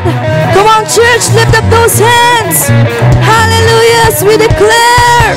God. Come on, church, lift up those hands. Hallelujah, as we declare.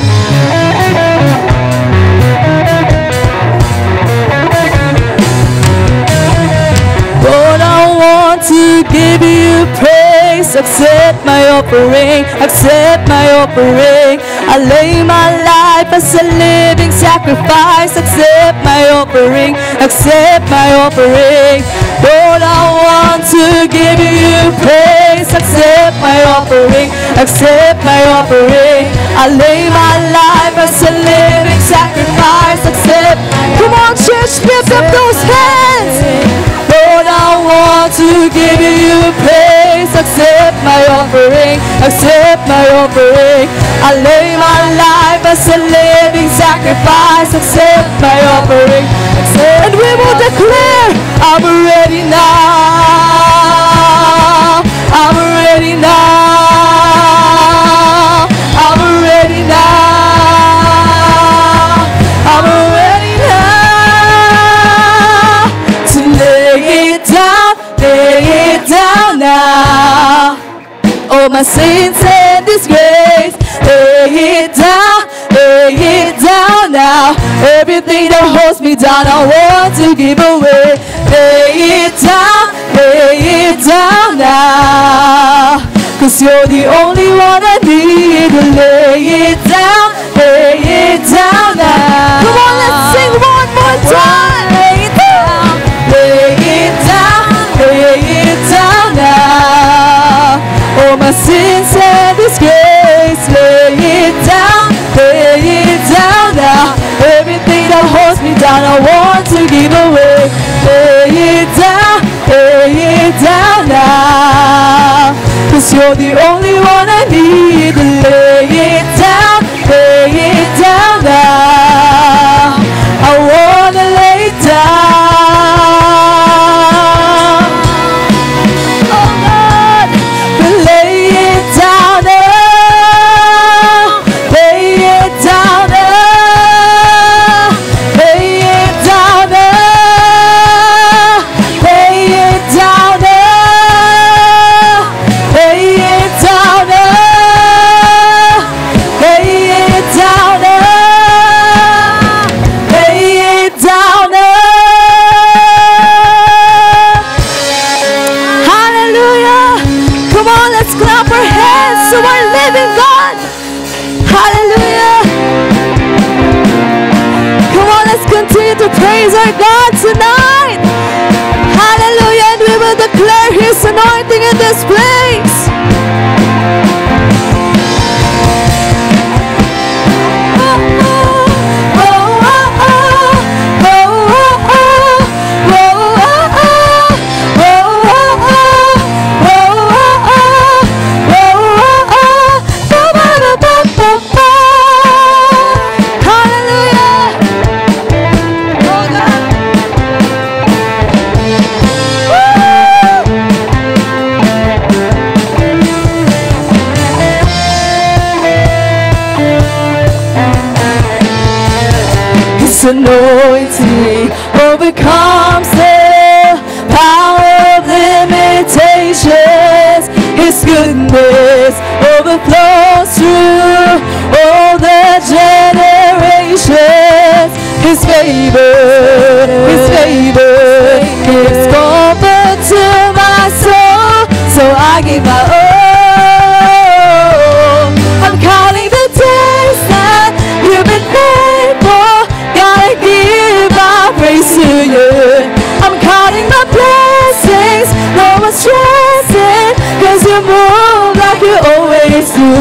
Lord, I want to give you praise. Accept my offering, accept my offering. I lay my life as a living sacrifice. Accept my offering, accept my offering. Lord, I want to give you praise. Accept my offering, accept my offering. I lay my life as a living sacrifice. Accept. Come on, church, lift up those hands. Lord, I want to give you praise. Accept my offering, accept my offering. I lay my life as a living sacrifice. Accept my offering, accept. And we will declare, I'm ready now. I'm ready now. I'm ready now. I'm ready now to lay it down now. All my sins and disgrace, lay it down now. Everything that holds me down, I want to give away. Lay it down now. 'Cause you're the only one I need to lay it down now. Come on, let's sing one more time. Lay it down now. All my sins and disgrace, lay it down now. Everything that holds me down, I want to give away. Lay it down now. 'Cause you're the only one I need to lay it down now. I wanna lay it down. Oh God, lay it down now. Lay it down now. Lay it down now. Lay it down now. Lay it down now. Lay it down now. Lay it down now. Hallelujah. Come on, let's clap our hands to our living God. Hallelujah. Come on, let's continue to praise our God tonight. Hallelujah. And we will declare His anointing in this place. Anointing overcomes the power of limitations. His goodness overflows through all the generations. His favor gives comfort to my soul. So I give my all. I'm counting the days that you've been faithful. Gotta give my praise to you. I'm counting my blessings, no more stressing, 'cause you move like you always do.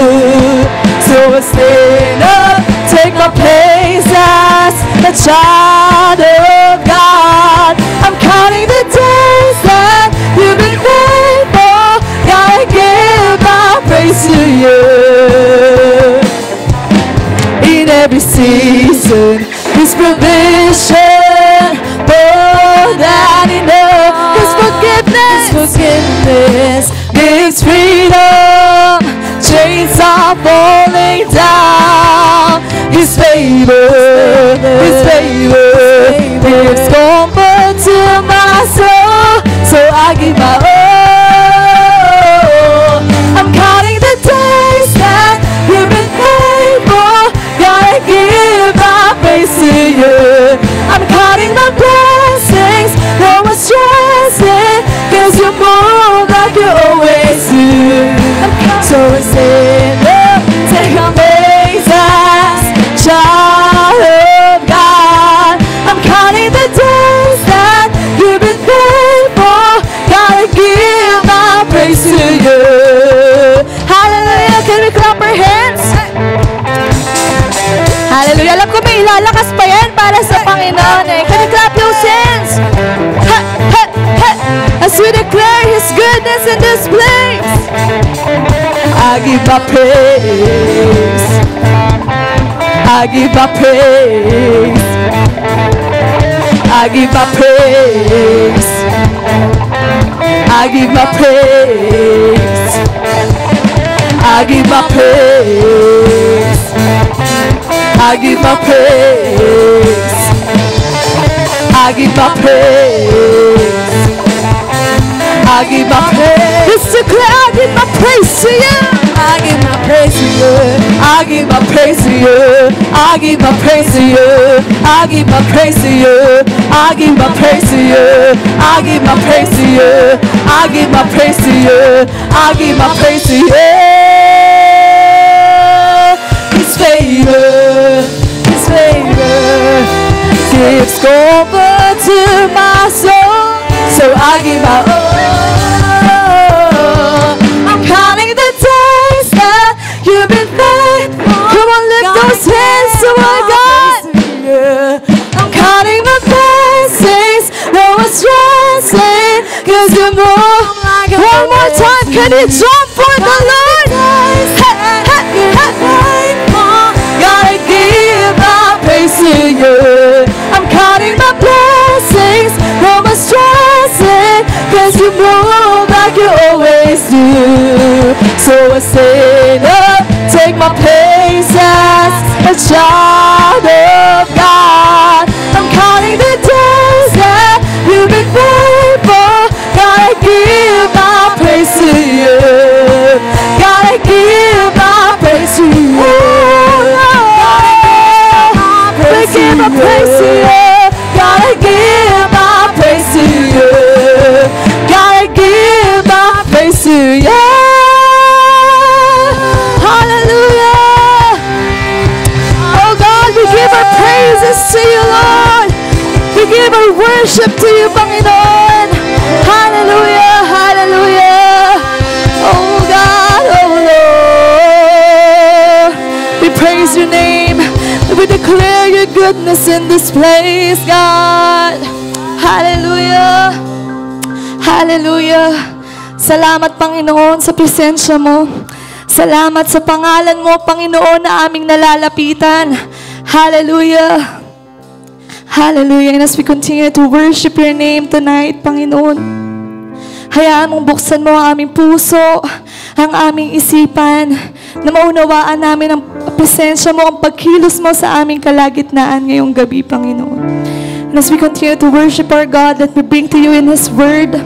So I stand up, take my place as a child of God. I'm counting the days that you've been faithful. Gotta give my praise to you. In every season, His provision, more than enough. His forgiveness gives freedom. Chains are falling down. His favor gives comfort to my soul. So I give my all. sinner, take my place as child of God. I'm counting the days that you've been faithful. Gotta give my praise to you. Hallelujah! Can we clap our hands? Hallelujah! Alam ko may ilalakas pa yan para sa Panginoon eh. Can we clap those hands? Ha! Ha! Ha! As we declare His goodness in this place, I give my praise. I give my praise. I give my praise. I give my praise. I give my praise. I give my praise. I give my praise. I give my praise. Let's declare I give my praise to you. I give my praise to you. I give my praise to you. I give my praise to you. I give my praise to you. I give my praise to you. I give my praise to you. I give my praise to you. I give my praise to you. His favor, His favor gives comfort to my soul. So I give my I'm counting the days that you've been faithful. Come on, lift those hands to our God. I'm counting the blessings, no one's stressing, 'cause you move like a one more time, can you jump for the Lord? Gotta give my praise to you. I'm counting my blessings, no more stressing, 'cause you move like you always do. So I say, take my place as a child of God. I'm counting the days that you've been faithful. Gotta give my praise to you. Gotta give my praise to you. Gotta give my praise to you. Gotta give my praise to you. Gotta give my praise to you. Hallelujah. Oh God, we give our praises to you, Lord. We give our worship to you, Panginoon. Hallelujah, hallelujah. Oh God, oh Lord. We praise your name. We declare your goodness in this place, God. Hallelujah. Hallelujah. Salamat, Panginoon, sa presensya mo. Salamat sa pangalan mo, Panginoon, na aming nalalapitan. Hallelujah. Hallelujah. And as we continue to worship your name tonight, Panginoon, hayaan mong buksan mo ang aming puso, ang aming isipan, na maunawaan namin ang presensya mo, ang pagkilos mo sa aming kalagitnaan ngayong gabi, Panginoon. And as we continue to worship our God that we bring to you in His Word,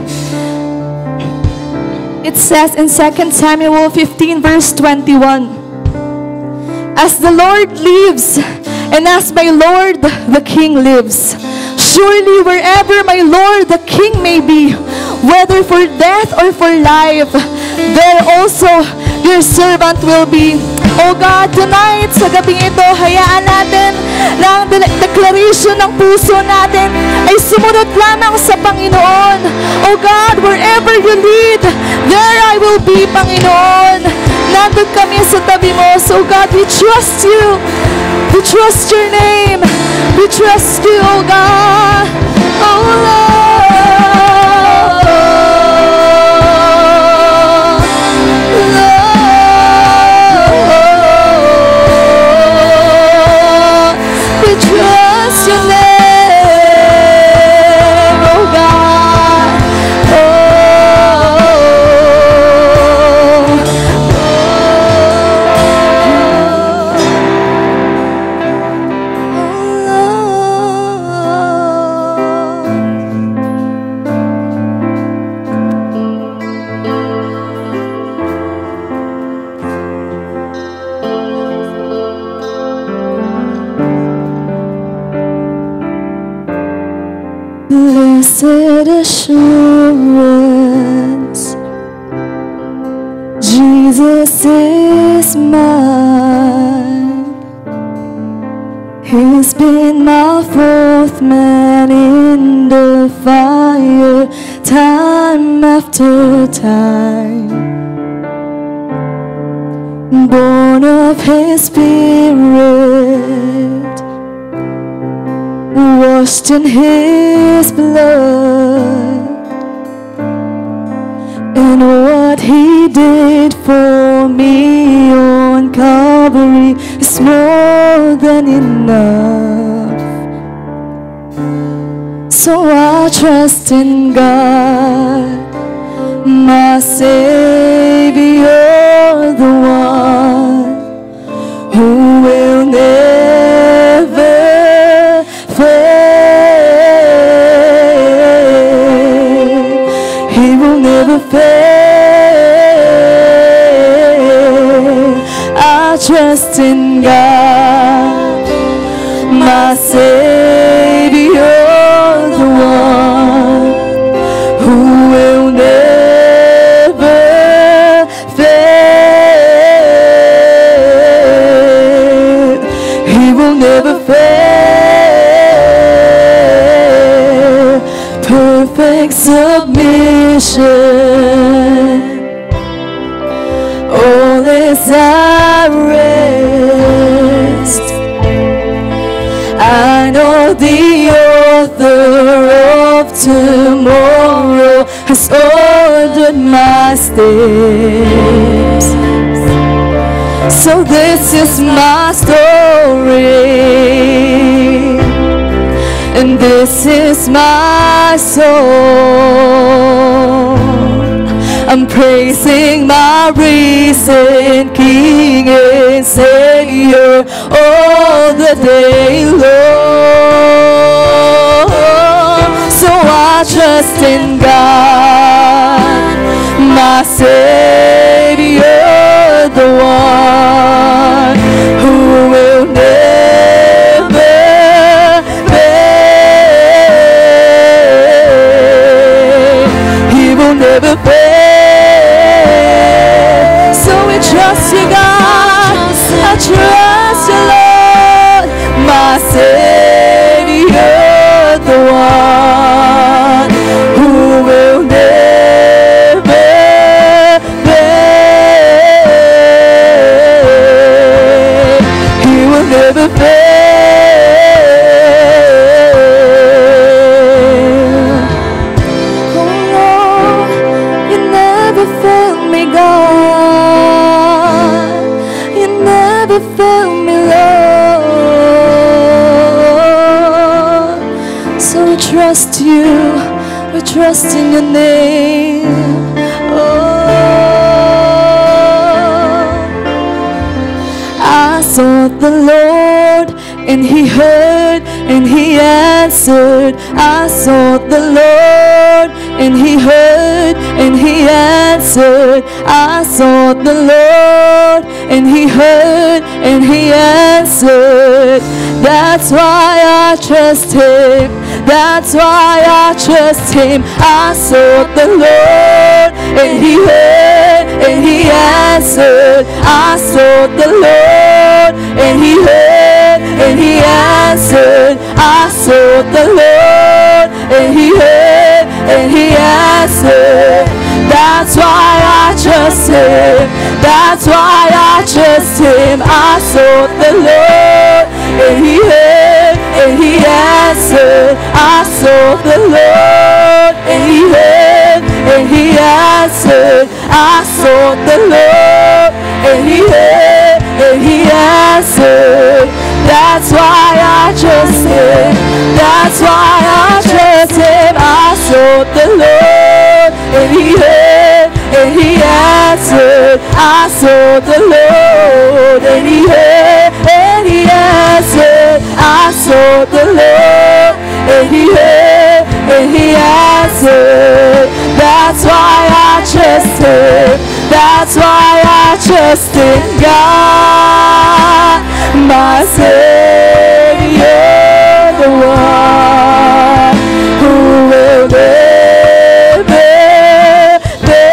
it says in 2 Samuel 15 verse 21, as the Lord lives, and as my Lord the King lives, surely wherever my Lord the King may be, whether for death or for life, there also your servant will be. Oh God, tonight, sa gabing ito, hayaan natin na ang declaration ng puso natin ay sumunod lamang sa Panginoon. Oh God, wherever you lead, there I will be, Panginoon. Nandun kami sa tabi mo. So God, we trust you. We trust your name. We trust you, oh God. Oh Lord. Trust your name, oh God. Jesus is mine. He's been my fourth man in the fire, time after time. Born of His Spirit, washed in His blood, and what He did for me on Calvary is more than enough. So I trust in God, my Savior, the one who will never fail. He will never fail. I trust in God, my Savior, the one who will never fail. He will never fail. Perfect submission, all is at rest. I know the author of tomorrow has ordered my steps. So this is my story, and this is my song. I'm praising my risen King and Savior all the day long. So I trust in God, my Savior, the one who will never fail. He will never fail. Trust you, God. I trust you, Lord, my Savior, the one who will never fail. He will never fail. Oh Lord, you never fail me, God. Fail me, Lord. So we trust you, we trust in your name. Oh, I sought the Lord and He heard and He answered. I sought the Lord and He heard and He answered. I sought the Lord and He heard and He answered. That's why I trust Him. That's why I trust Him. I sought the Lord and He heard and He answered. I sought the Lord and He heard and He answered. I sought the Lord and He heard and He answered. That's why I trust Him. That's why I trust Him. I sought the Lord and He heard and He answered. I sought the Lord and He heard and He answered. I sought the Lord and He heard and He answered. That's why I trust Him. That's why I trust Him. I sought the Lord and He heard and He answered. I sought the Lord and He heard and He answered. I sought the Lord and He heard and He answered. That's why I trust Him. That's why I trust in God, my Savior, the one who will never fail.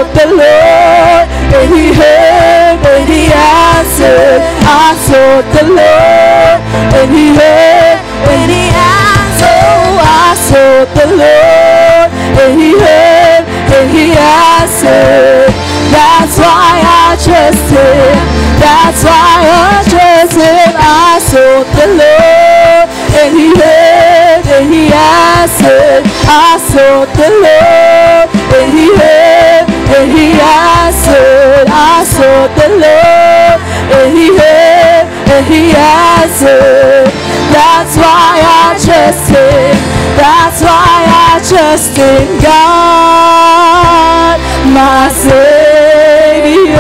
sought the Lord, and He heard, and He answered. I sought the Lord, and He heard, and He answered. Oh, I sought the Lord, and He heard, and He answered. That's why I trust Him. That's why I trust Him. I sought the Lord, and He heard, and He answered. I sought the Lord, and He heard, and He answered. I sought the Lord, and He heard, and He answered. That's why I trust Him. That's why I trust in God, my Savior,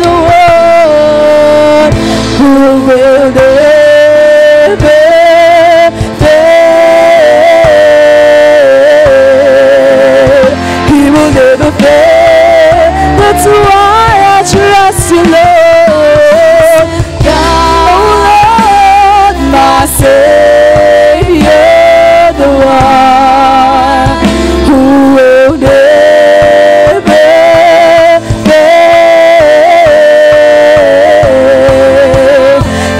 the one who will never fail. He will never fail. That's why I trust you, Lord. God, my Savior, the one who will never fail.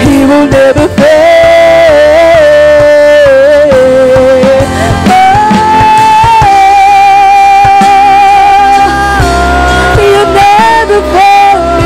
He will never fail. He'll never fail me,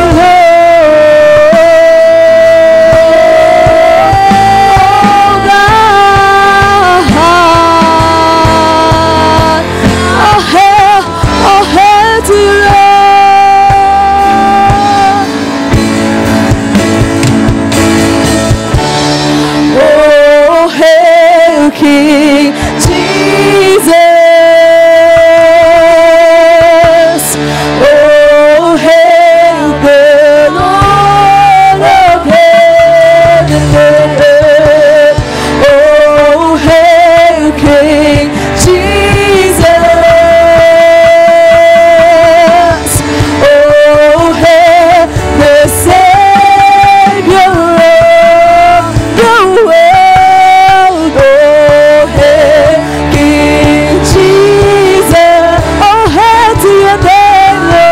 King Jesus. Oh, hail the Lord of heaven and earth. Oh, hail King Jesus. Oh, hail the Savior of the world. Oh, hail King Jesus. Oh, hail to your name, Lord.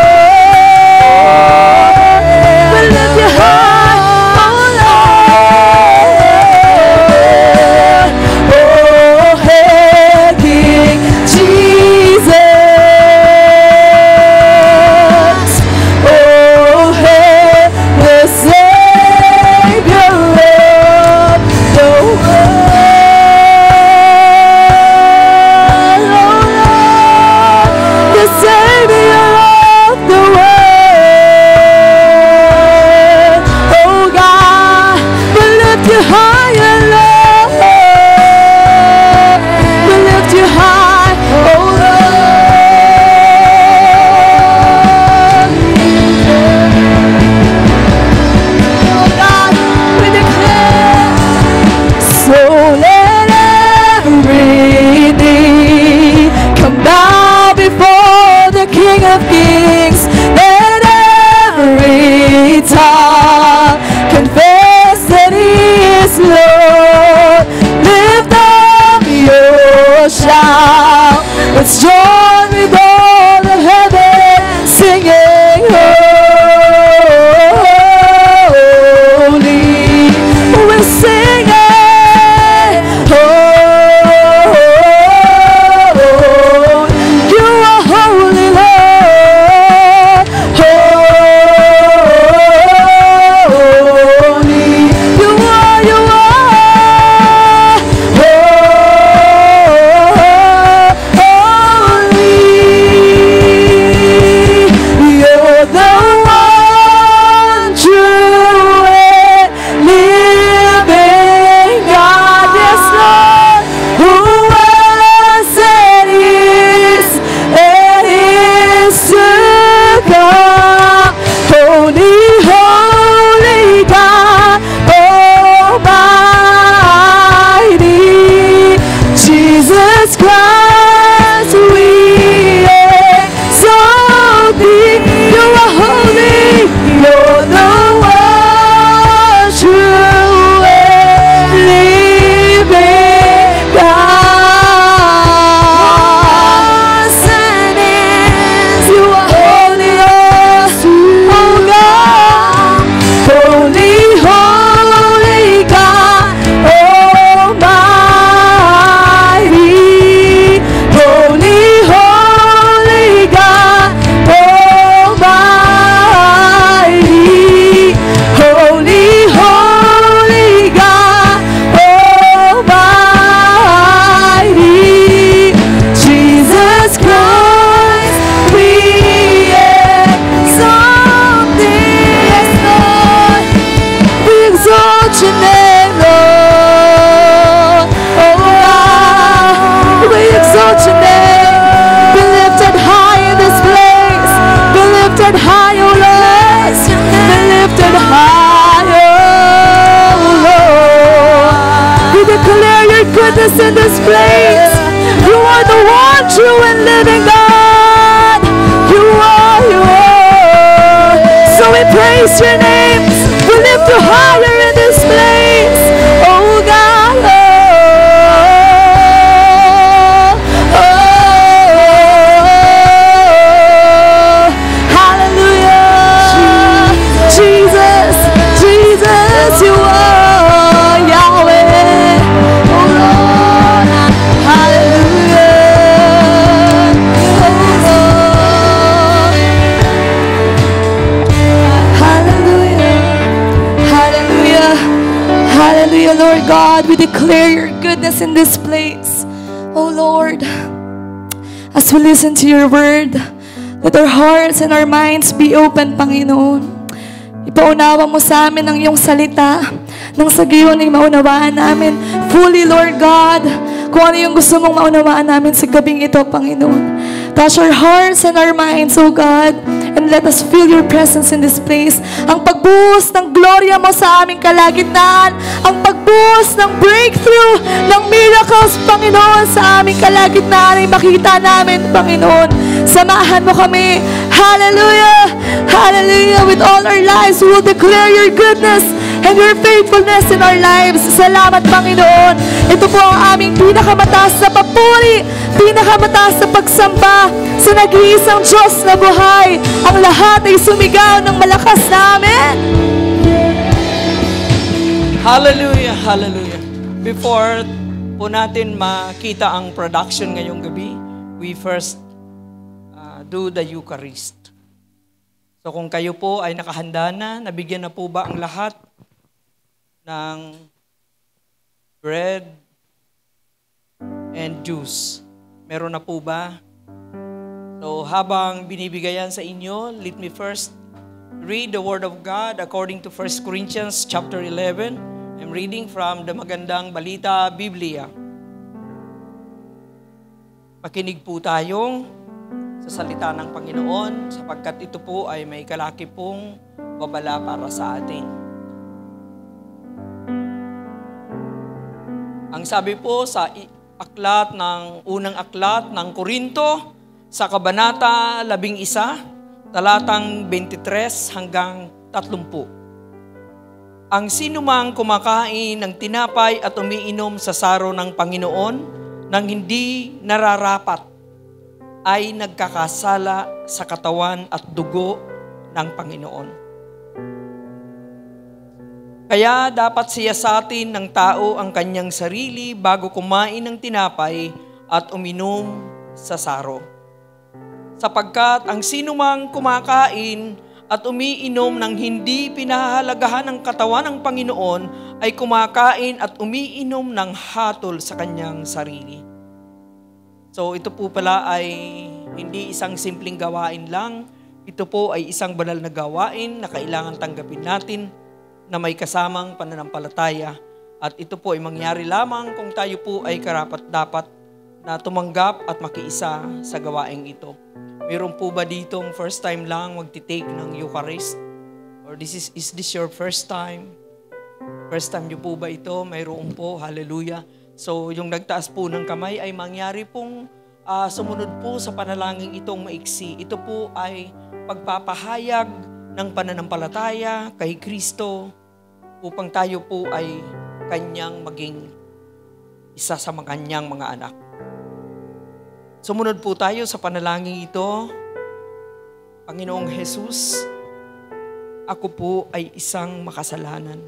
We lift you high, oh Lord. Oh, hail King Jesus. Oh, hail the Savior of the world. The Savior of the world. Oh God, we lift you higher, Lord. We lift you high, oh Lord. Oh God, we declare. So let every knee come bow before the King of Kings. Let every tongue confess that He is Lord. Lift up your shout. Let's join with all of heaven singing holy. We're singing holy. You are holy, Lord. Holy. You are holy. praise your name. We lift you higher in this place. Oh God. Hallelujah. Jesus, Jesus, you are Yahweh. Oh Lord. Hallelujah. Oh Lord. Hallelujah. Hallelujah. Hallelujah, Lord God. We declare your goodness in this place. Oh Lord, as we listen to your word, let our hearts and our minds be open, Panginoon. Ipaunawa mo sa amin ang iyong salita nang sa gayon ay maunawaan namin fully, Lord God, kung ano yung gusto mong maunawaan namin sa gabing ito, Panginoon. Touch our hearts and our minds, oh God, and let us feel your presence in this place. Ang pagbuhos ng gloria mo sa aming kalagitnaan, ang pagbuhos ng breakthrough, ng miracles, Panginoon, sa aming kalagitnaan ay makita namin, Panginoon. Samahan mo kami. Hallelujah! Hallelujah! With all our lives, we will declare your goodness and your faithfulness in our lives. Salamat, Panginoon. Ito po ang aming pinakamataas na papuri, pinakamataas na pagsamba sa nag-iisang Diyos na buhay. Ang lahat ay sumigaw ng malakas namin. Hallelujah, hallelujah. Before po natin makita ang production ngayong gabi, we first do the Eucharist. So kung kayo po ay nakahanda na, nabigyan na po ba ang lahat ng bread and juice? Meron na po ba? So habang binibigayan sa inyo, let me first read the Word of God according to 1 Corinthians chapter 11. I'm reading from the Magandang Balita Biblia. Makinig po tayong sa salita ng Panginoon sapagkat ito po ay may kalaki pong babala para sa atin. Ang sabi po sa unang aklat ng Korinto sa kabanata 11, talatang 23 hanggang 30. Ang sinumang kumakain ng tinapay at umiinom sa saro ng Panginoon nang hindi nararapat ay nagkakasala sa katawan at dugo ng Panginoon. Kaya dapat siyasatin ng tao ang kanyang sarili bago kumain ng tinapay at uminom sa saro. Sapagkat ang sinumang kumakain at umiinom ng hindi pinahahalagahan ng katawan ng Panginoon ay kumakain at umiinom ng hatol sa kanyang sarili. So ito po pala ay hindi isang simpleng gawain lang. Ito po ay isang banal na gawain na kailangan tanggapin natin na may kasamang pananampalataya. At ito po ay mangyari lamang kung tayo po ay karapat-dapat na tumanggap at makiisa sa gawaing ito. Mayroon po ba ditong first time lang magtitake ng Eucharist? Or is this your first time? First time niyo po ba ito? Mayroon po, hallelujah. So, yung nagtaas po ng kamay ay mangyari pong sumunod po sa panalangin itong maiksi. Ito po ay pagpapahayag ng pananampalataya kay Kristo upang tayo po ay kanyang maging isa sa kanyang mga anak. Sumunod po tayo sa panalangin ito. Panginoong Jesus, ako po ay isang makasalanan.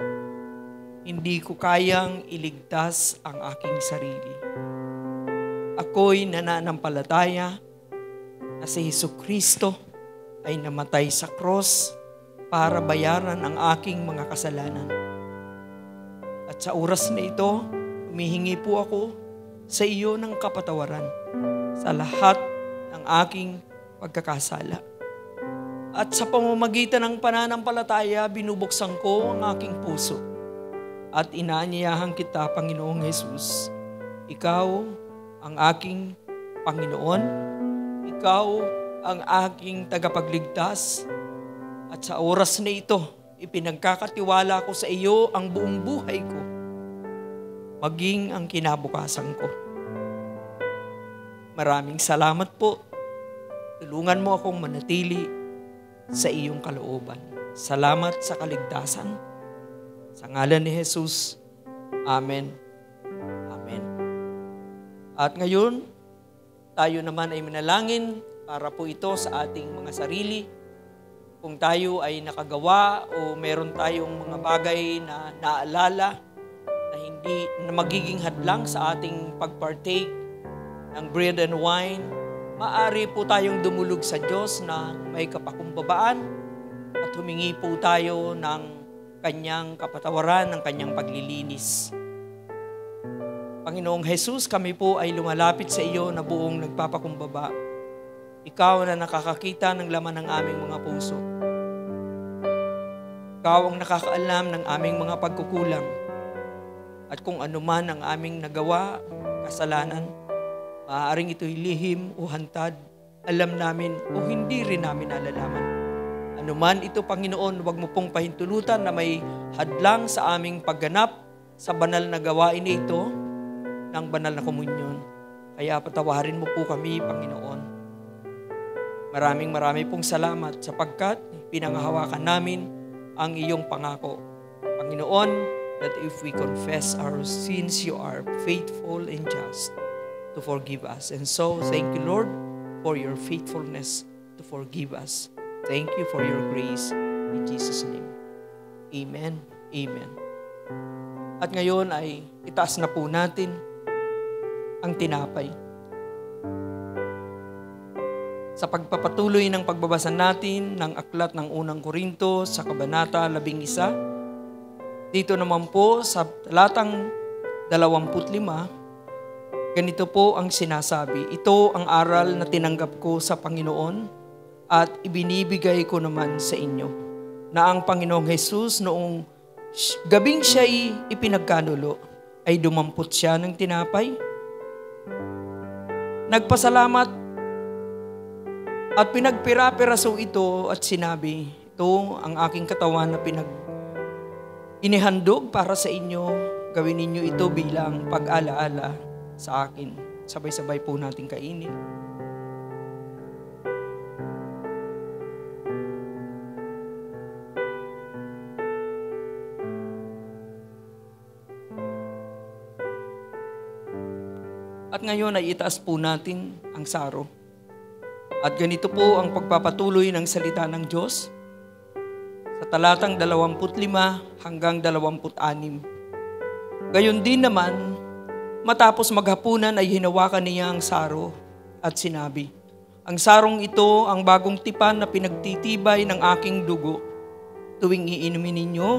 Hindi ko kayang iligtas ang aking sarili. Ako'y nananampalataya na si Jesucristo ay namatay sa cross para bayaran ang aking mga kasalanan. At sa oras na ito, humihingi po ako sa iyo ng kapatawaran sa lahat ng aking pagkakasala. At sa pamamagitan ng pananampalataya, binubuksan ko ang aking puso. At inaanyayahan kita, Panginoong Jesus. Ikaw ang aking Panginoon. Ikaw ang aking tagapagligtas. At sa oras na ito, ipinagkakatiwala ko sa iyo ang buong buhay ko. Maging ang kinabukasan ko. Maraming salamat po. Tulungan mo akong manatili sa iyong kalooban. Salamat sa kaligtasan. Sa ngalan ni Jesus. Amen. Amen. At ngayon, tayo naman ay manalangin para po ito sa ating mga sarili. Kung tayo ay nakagawa o meron tayong mga bagay na naalala na hindi na magiging hadlang sa ating pagpartake ng bread and wine, maaari po tayong dumulog sa Diyos na may kapakumbabaan at humingi po tayo ng kanyang kapatawaran, ng kanyang paglilinis. Panginoong Jesus, kami po ay lumalapit sa iyo na buong nagpapakumbaba. Ikaw na nakakakita ng laman ng aming mga puso. Ikaw ang nakakaalam ng aming mga pagkukulang. At kung ano man ang aming nagawa, kasalanan, maaaring ito'y lihim o hantad, alam namin o hindi rin namin nalalaman. Ano man ito, Panginoon, huwag mo pong pahintulutan na may hadlang sa aming pagganap sa banal na gawain ito ng banal na komunyon. Kaya patawarin mo po kami, Panginoon. Maraming pong salamat sapagkat pinanghahawakan namin ang iyong pangako. Panginoon, that if we confess our sins, you are faithful and just to forgive us. And so, thank you, Lord, for your faithfulness to forgive us. Thank you for your grace. In Jesus' name. Amen. Amen. At ngayon ay itaas na po natin ang tinapay. Sa pagpapatuloy ng pagbabasa natin ng aklat ng unang Korinto sa Kabanata 11, dito naman po sa talatang 25, ganito po ang sinasabi. Ito ang aral na tinanggap ko sa Panginoon at ibinibigay ko naman sa inyo, na ang Panginoong Jesus noong gabing siya'y ipinagkanulo, ay dumampot siya ng tinapay. Nagpasalamat at pinagpira-piraso ito at sinabi, ito ang aking katawan na inihandog para sa inyo, gawin ninyo ito bilang pag-alaala sa akin. Sabay-sabay po natin kainin. At ngayon ay itaas po natin ang saro. At ganito po ang pagpapatuloy ng salita ng Diyos sa talatang 25 hanggang 26. Gayon din naman, matapos maghapunan ay hinawakan niya ang saro at sinabi, ang sarong ito ang bagong tipan na pinagtitibay ng aking dugo. Tuwing iinumin ninyo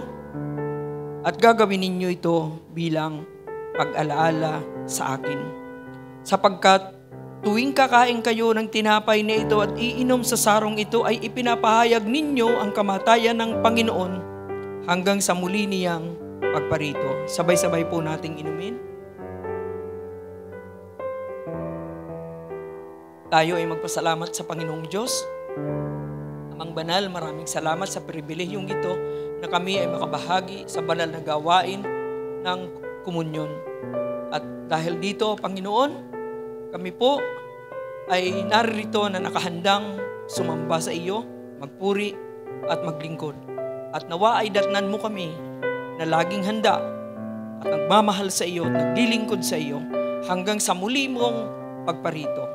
at gagawin ninyo ito bilang pag-alaala sa akin. Sapagkat tuwing kakain kayo ng tinapay na ito at iinom sa sarong ito ay ipinapahayag ninyo ang kamatayan ng Panginoon hanggang sa muli niyang pagparito. Sabay-sabay po nating inumin. Tayo ay magpasalamat sa Panginoong Diyos. Amang banal, maraming salamat sa pribilehiyong ito na kami ay makabahagi sa banal na gawain ng komunyon. At dahil dito, Panginoon, kami po ay naririto na nakahandang sumamba sa iyo, magpuri at maglingkod. At nawa ay datnan mo kami na laging handa at nagmamahal sa iyo at naglilingkod sa iyo hanggang sa muli mong pagparito.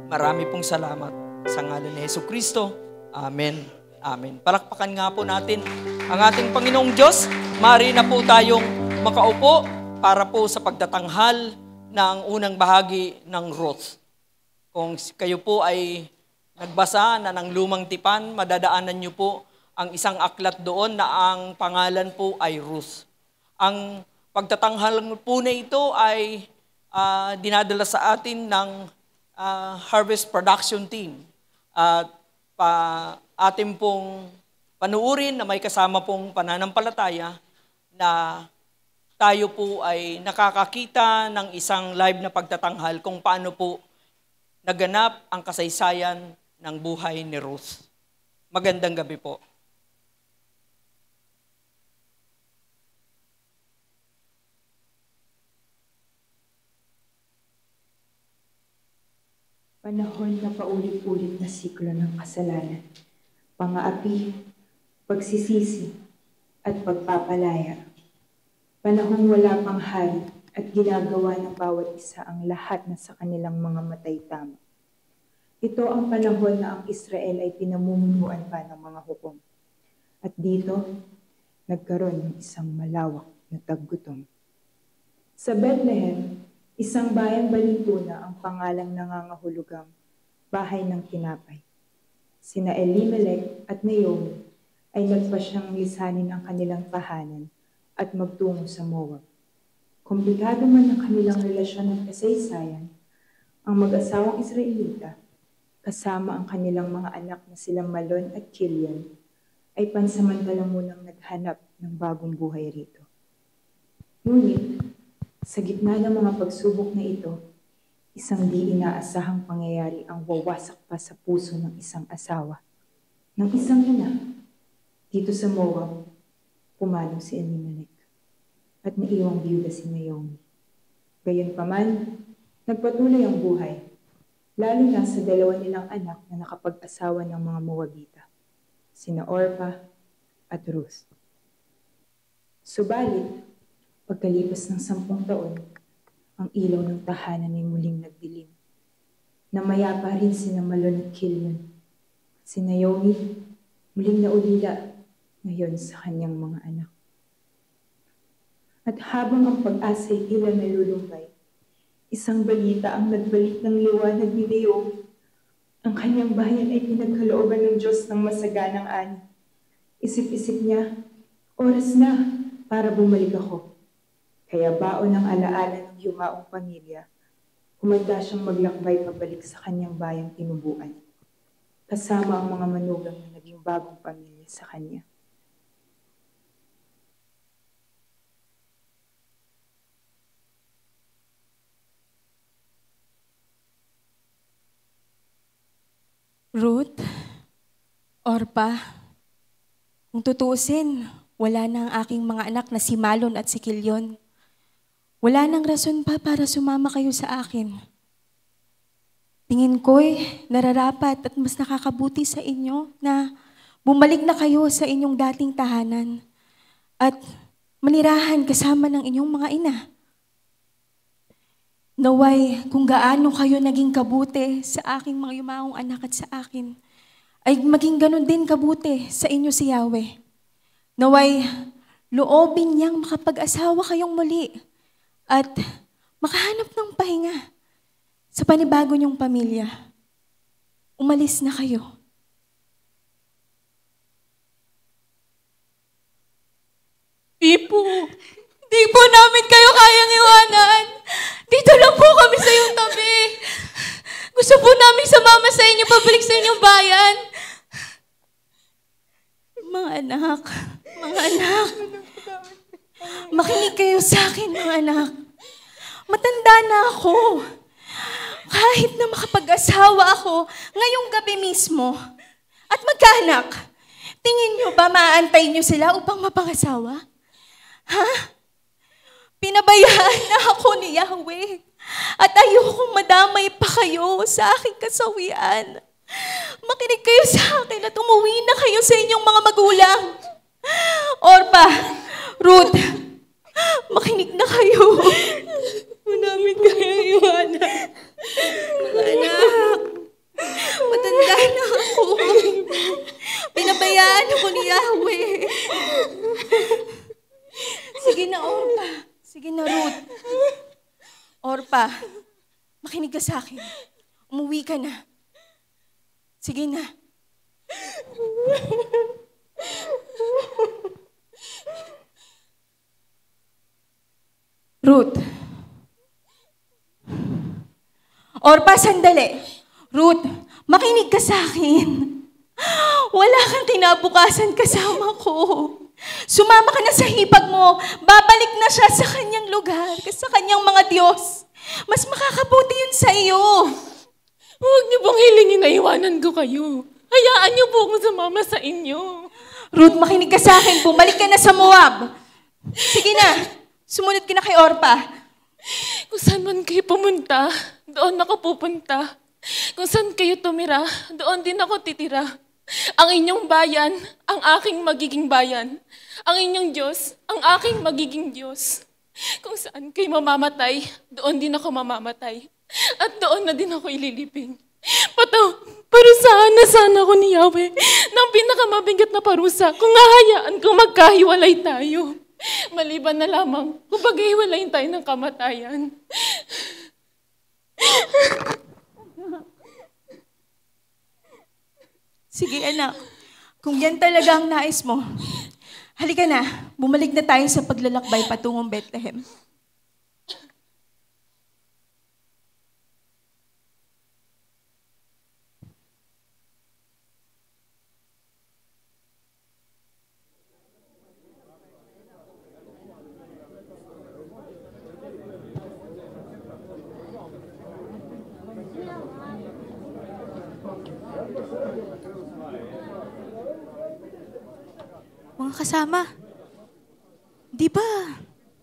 Marami pong salamat sa ngalan ni Jesucristo. Amen. Amen. Palakpakan nga po natin ang ating Panginoong Diyos. Maaari na po tayong makaupo para po sa pagtatanghal ng unang bahagi ng Ruth. Kung kayo po ay nagbasa na ng lumang tipan, madadaanan niyo po ang isang aklat doon na ang pangalan po ay Ruth. Ang pagtatanghal po na ito ay dinadala sa atin ng Harvest Production Team. At atin pong panuurin na may kasama pong pananampalataya na tayo po ay nakakakita ng isang live na pagtatanghal kung paano po naganap ang kasaysayan ng buhay ni Ruth. Magandang gabi po. Panahon na paulit-ulit na siklo ng kasalanan, pang-aapi, pagsisisi, at pagpapalaya. Panahong wala pang hari at ginagawa ng bawat isa ang lahat na sa kanilang mga matay tama. Ito ang panahon na ang Israel ay pinamumunuan pa ng mga hukom. At dito, nagkaroon ng isang malawak na taggutom. Sa Bethlehem, isang bayang balintuna ang pangalang nangangahulugang bahay ng tinapay. Sina Elimelech at Naomi ay nagpasyang lisanin ang kanilang tahanan at magtungo sa Moab. Komplikado man ang kanilang relasyon at kasaysayan, ang mag-asawang Israelita, kasama ang kanilang mga anak na sila Malon at Kilian, ay pansamantalang munang naghanap ng bagong buhay rito. Ngunit, sa gitna ng mga pagsubok na ito, isang di inaasahang pangyayari ang wawasak pa sa puso ng isang asawa, ng isang ina. Dito sa Moab, pumanaw si Elimelech at naiwang biyuda si Naomi. Gayunpaman, nagpatuloy ang buhay, lalo na sa dalawa nilang anak na nakapag-asawa ng mga Moabita, sina Orpah at Ruth. Subalit, pagkalipas ng 10 taon, ang ilaw ng tahanan ay muling nagdilim. Namayapa rin sina Malon at Kilian. Si Naomi, muling naulila ngayon sa kanyang mga anak. At habang ang pag-asa ay tila nalulumbay, isang balita ang nagbalik ng liwanag ni Naomi. Ang kanyang bayan ay pinagkalooban ng Diyos ng masaganang ani. Isip-isip niya, oras na para bumalik ako. Kaya baon ng alaala ng yumaong pamilya, humanda siyang maglakbay pabalik sa kanyang bayang tinubuan, kasama ang mga manugang na naging bagong pamilya sa kanya. Ruth, Orpah, kung tutuusin, wala na ang aking mga anak na si Malon at si Kilian. Wala nang rason pa para sumama kayo sa akin. Tingin ko'y nararapat at mas nakakabuti sa inyo na bumalik na kayo sa inyong dating tahanan at manirahan kasama ng inyong mga ina. Naway kung gaano kayo naging kabuti sa aking mga yumaong anak at sa akin, ay maging ganun din kabuti sa inyo si Yahweh. Naway loobin niyang makapag-asawa kayong muli at makahanap ng pahinga sa panibago niyong pamilya. Umalis na kayo. Di po namin kayo kayang iwanan. Dito lang po kami sa iyong tabi. Gusto po namin sumama sa inyo, pabalik sa inyong bayan. Mga anak, makinig kayo sa akin, mga anak. Matanda na ako. Kahit na makapag-asawa ako ngayong gabi mismo at magkaanak, tingin niyo ba maaantay niyo sila upang mapangasawa? Ha? Pinabayaan na ako ni Yahweh at ayokong madamay pa kayo sa aking kasawian. Makinig kayo sa akin at umuwi na kayo sa inyong mga magulang. Orpah, Ruth, makinig na kayo. Namin kayang iwanan. Mga anak, matanda na ako. Pinabayaan ako ni Yahweh. Sige na, Orpah. Sige na, Ruth. Orpah, makinig ka sa akin. Umuwi ka na. Sige na. Ruth. Orpah, sandali. Ruth, makinig ka sa akin. Wala kang kinabukasan kasama ko. Sumama ka na sa hipag mo. Babalik na siya sa kanyang lugar, sa kanyang mga Diyos. Mas makakabuti yun sa iyo. Huwag niyo pong hilingin na iwanan ko kayo. Hayaan niyo po akong sumama sa inyo. Ruth, makinig ka sa akin. Bumalik ka na sa Moab. Sige na. Sumunod ka na kay Orpah. Kung saan man kayo pumunta, doon ako pupunta. Kung saan kayo tumira, doon din ako titira. Ang inyong bayan, ang aking magiging bayan. Ang inyong Diyos, ang aking magiging Diyos. Kung saan kayo mamamatay, doon din ako mamamatay. At doon na din ako ililibing. Parusahan na sana ako ni Yahweh ng pinakamabigat na parusa kung hahayaan kung magkahiwalay tayo. Maliban na lamang kung paghiwalayin tayo ng kamatayan. Sige anak, kung yan talaga ang nais mo, halika na, bumalik na tayo sa paglalakbay patungong Bethlehem. Mga kasama, di ba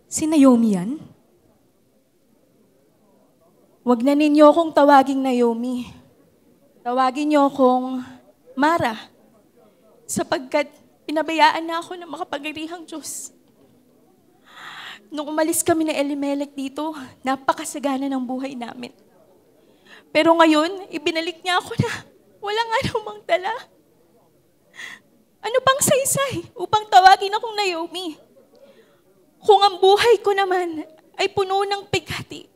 si Naomi yan? Huwag na ninyo akong tawaging Naomi. Tawagin niyo akong Mara, sapagkat pinabayaan na ako ng makapangyarihang Diyos. Nung umalis kami ni Elimelech dito, napakasagana ng buhay namin. Pero ngayon, ibinalik niya ako na walang anumang dala. Ano pang saysay upang tawagin akong Naomi? Kung ang buhay ko naman ay puno ng bigati.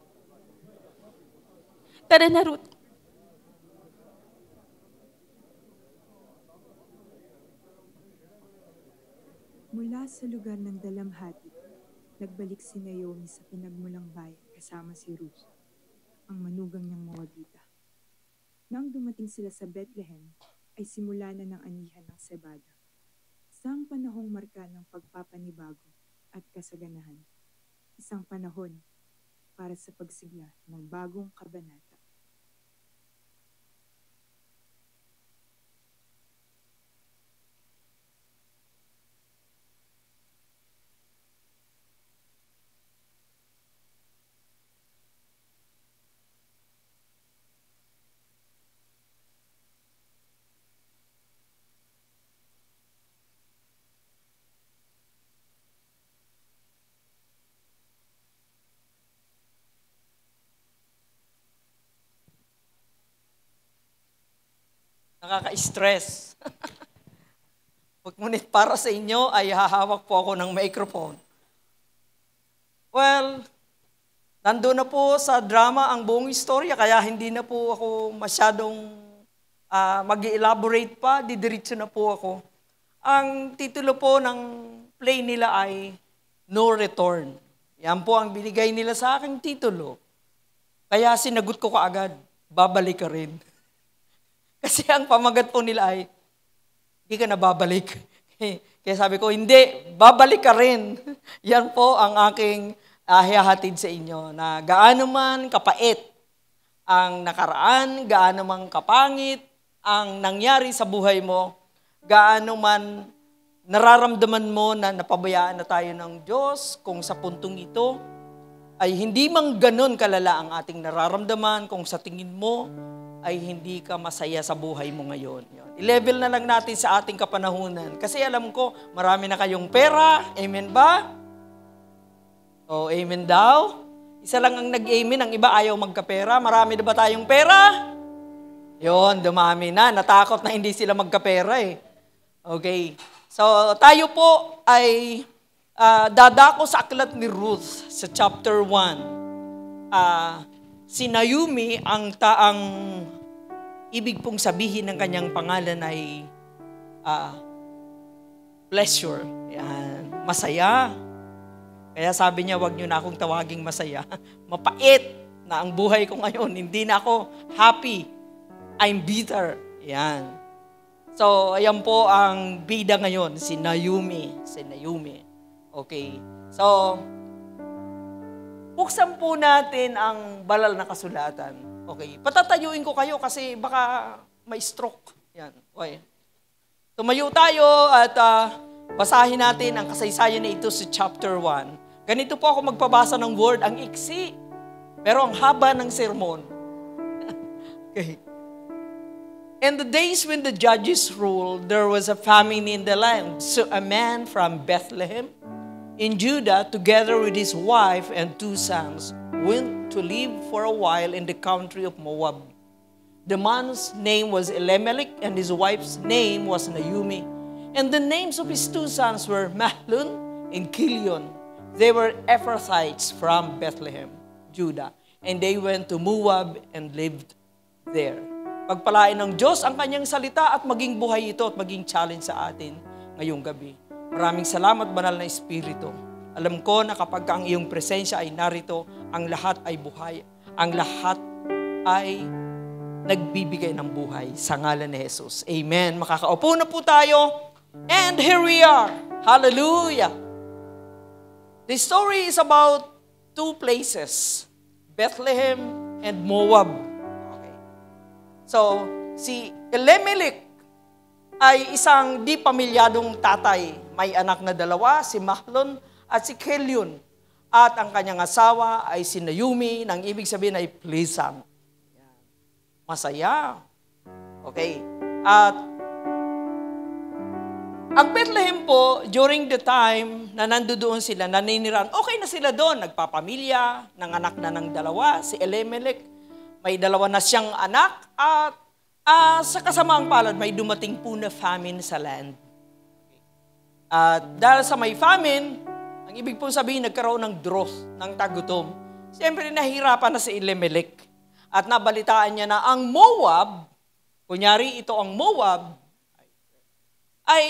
Tara na, Ruth. Mula sa lugar ng dalamhati, nagbalik si Naomi sa pinagmulang bayan kasama si Ruth, ang manugang niyang Moabita. Nang dumating sila sa Bethlehem, ay simula na ng anihan ng sebada. Isang panahong marka ng pagpapanibago at kasaganahan. Isang panahon para sa pagsigla ng bagong kabanata. Nakaka-stress. Ngunit para sa inyo ay hahawak po ako ng microphone. Well, nandun na po sa drama ang buong istorya, kaya hindi na po ako masyadong mag-elaborate pa, didiretso na po ako. Ang titulo po ng play nila ay No Return. Yan po ang binigay nila sa aking titulo. Kaya sinagot ko kaagad, babalik ka rin. Kasi ang pamagat po nila ay, hindi ka na babalik. Kaya sabi ko, hindi, babalik ka rin. Yan po ang aking hihahatid sa inyo, na gaano man kapait ang nakaraan, gaano man kapangit ang nangyari sa buhay mo, gaano man nararamdaman mo na napabayaan na tayo ng Diyos, kung sa puntong ito ay hindi man ganon kalala ang ating nararamdaman, kung sa tingin mo ay hindi ka masaya sa buhay mo ngayon. I-level na lang natin sa ating kapanahunan. Kasi alam ko, marami na kayong pera. Amen ba? O, amen daw? Isa lang ang nag-amen, ang iba ayaw magkapera. Marami na ba tayong pera? Yon, dumami na. Natakot na hindi sila magkapera eh. Okay. So, tayo po ay dadako sa aklat ni Ruth sa chapter 1. Si Naomi, ang taang ibig pong sabihin ng kanyang pangalan ay pleasure. Yan. Masaya. Kaya sabi niya, wag niyo na akong tawaging masaya. Mapait na ang buhay ko ngayon. Hindi na ako happy. I'm bitter. Yan. So, ayan po ang bida ngayon, si Naomi. Si Naomi. Okay. So, buksan po natin ang banal na kasulatan. Okay. Patatayuin ko kayo kasi baka may stroke. Yan. Okay. Tumayo tayo at basahin natin ang kasaysayan na ito sa chapter 1. Ganito po ako magpabasa ng word, ang iksi. Pero ang haba ng sermon. Okay. In the days when the judges ruled, there was a famine in the land. So a man from Bethlehem in Judah, together with his wife and 2 sons, went to live for a while in the country of Moab. The man's name was Elimelech, and his wife's name was Naomi. And the names of his 2 sons were Mahlon and Chilion. They were Ephrathites from Bethlehem, Judah. And they went to Moab and lived there. Pagpalain ng Diyos ang kanyang salita at maging buhay ito at maging challenge sa atin ngayong gabi. Maraming salamat, Banal na Espiritu. Alam ko na kapag ang iyong presensya ay narito, ang lahat ay buhay. Ang lahat ay nagbibigay ng buhay sa ngalan ni Jesus. Amen. Makakaupo na po tayo. And here we are. Hallelujah. The story is about 2 places, Bethlehem and Moab. So, si Elimelech ay isang di pamilyadong tatay. May anak na 2, si Mahlon at si Chilion. At ang kanyang asawa ay si Naomi, nang ibig sabihin ay pleasant. Masaya. Okay. At ang Bethlehem po, during the time na nandoon sila, naninirahan, okay na sila doon. Nagpapamilya, nanganak na ng 2, si Elimelech. May 2 na siyang anak at sa kasamaang palad, may dumating po na famine sa land. At dahil sa may famine, ang ibig po sabihin, nagkaroon ng drought, ng tagutom. Siyempre, nahirapan na si Elimelech. At nabalitaan niya na ang Moab, kunyari ito ang Moab, ay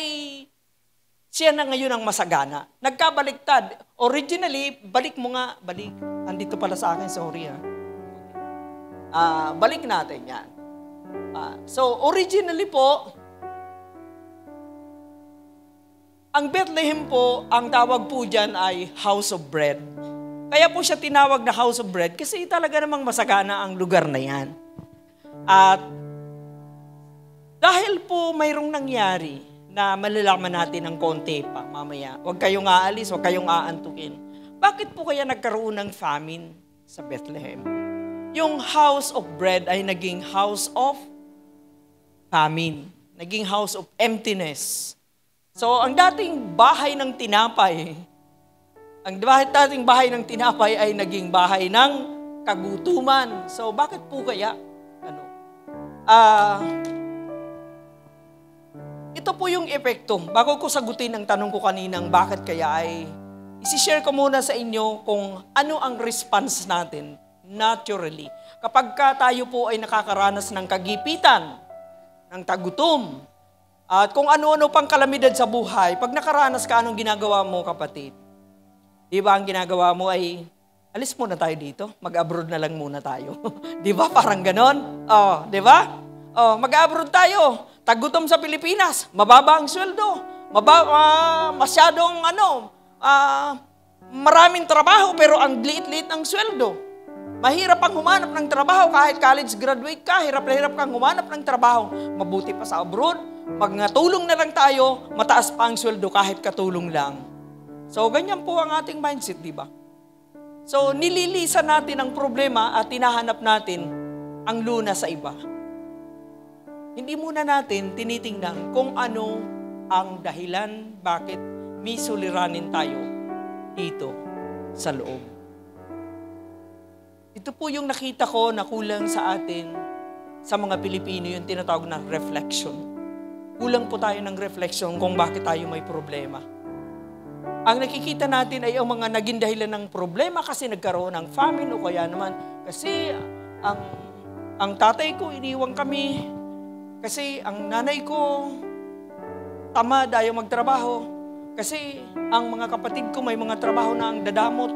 siya na ngayon ang masagana. Nagkabaliktad. Originally, balik mo nga, balik. Andito pala sa akin, sorry ha. Balik natin yan. So, originally po, ang Bethlehem po, ang tawag po dyan ay House of Bread. Kaya po siya tinawag na House of Bread kasi talaga namang masagana ang lugar na yan. At dahil po mayroong nangyari na malalaman natin ng konti pa mamaya, huwag kayong aalis, huwag kayong aantukin. Bakit po kaya nagkaroon ng famine sa Bethlehem? Yung house of bread ay naging house of famine. Naging house of emptiness. So, ang dating bahay ng tinapay, ay naging bahay ng kagutuman. So, bakit po kaya? Ito po yung epekto. Bago ko sagutin ang tanong ko kaninang bakit kaya ay isi-share ko muna sa inyo kung ano ang response natin naturally. Kapag tayo po ay nakakaranas ng kagipitan, ng tagutom, at kung ano-ano pang kalamidad sa buhay, pag nakaranas ka, anong ginagawa mo, kapatid? Di ba ang ginagawa mo ay, alis muna tayo dito, mag-abroad na lang muna tayo. Di ba? Parang ganon. Di ba? Mag-abroad tayo. Tagutom sa Pilipinas, mababa ang sweldo. Masyadong maraming trabaho pero ang liit-liit ng sweldo. Mahirap ang humanap ng trabaho kahit college graduate ka, hirap na hirap kang humanap ng trabaho. Mabuti pa sa abroad, magtulong na lang tayo, mataas pa ang sweldo kahit katulong lang. So, ganyan po ang ating mindset, di ba? So, nililisan natin ang problema at tinahanap natin ang lunas sa iba. Hindi muna natin tinitingnan kung ano ang dahilan bakit may suliranin tayo dito sa loob. Ito po yung nakita ko na kulang sa atin, sa mga Pilipino, yung tinatawag na reflection. Kulang po tayo ng reflection kung bakit tayo may problema. Ang nakikita natin ay ang mga naging dahilan ng problema kasi nagkaroon ng famine o kaya naman kasi ang tatay ko iniwang kami, kasi ang nanay ko tamad, ayaw magtrabaho, kasi ang mga kapatid ko may mga trabaho na ang dadamot,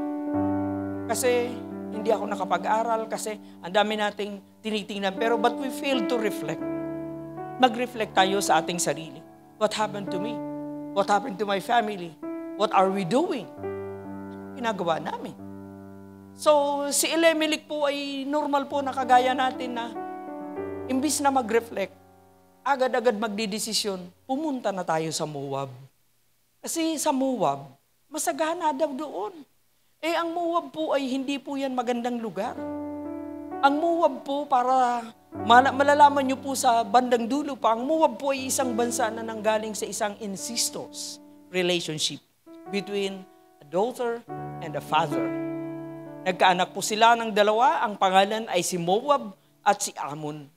kasi hindi ako nakapag-aral, kasi ang dami nating tinitingnan. Pero but we fail to reflect. Mag-reflect tayo sa ating sarili. What happened to me? What happened to my family? What are we doing? Ginagawa namin. So, si Elimelech po ay normal po na kagaya natin na imbis na mag-reflect, agad-agad magdidesisyon, pumunta na tayo sa Moab. Kasi sa Moab, masagana daw doon. Ang Moab po ay hindi po yan magandang lugar. Ang Moab po, para Malalaman niyo po sa bandang dulo pa, ang Moab po ay isang bansa na nanggaling sa isang incestuous relationship between a daughter and a father. Nagkaanak po sila ng dalawa, ang pangalan ay si Moab at si Ammon.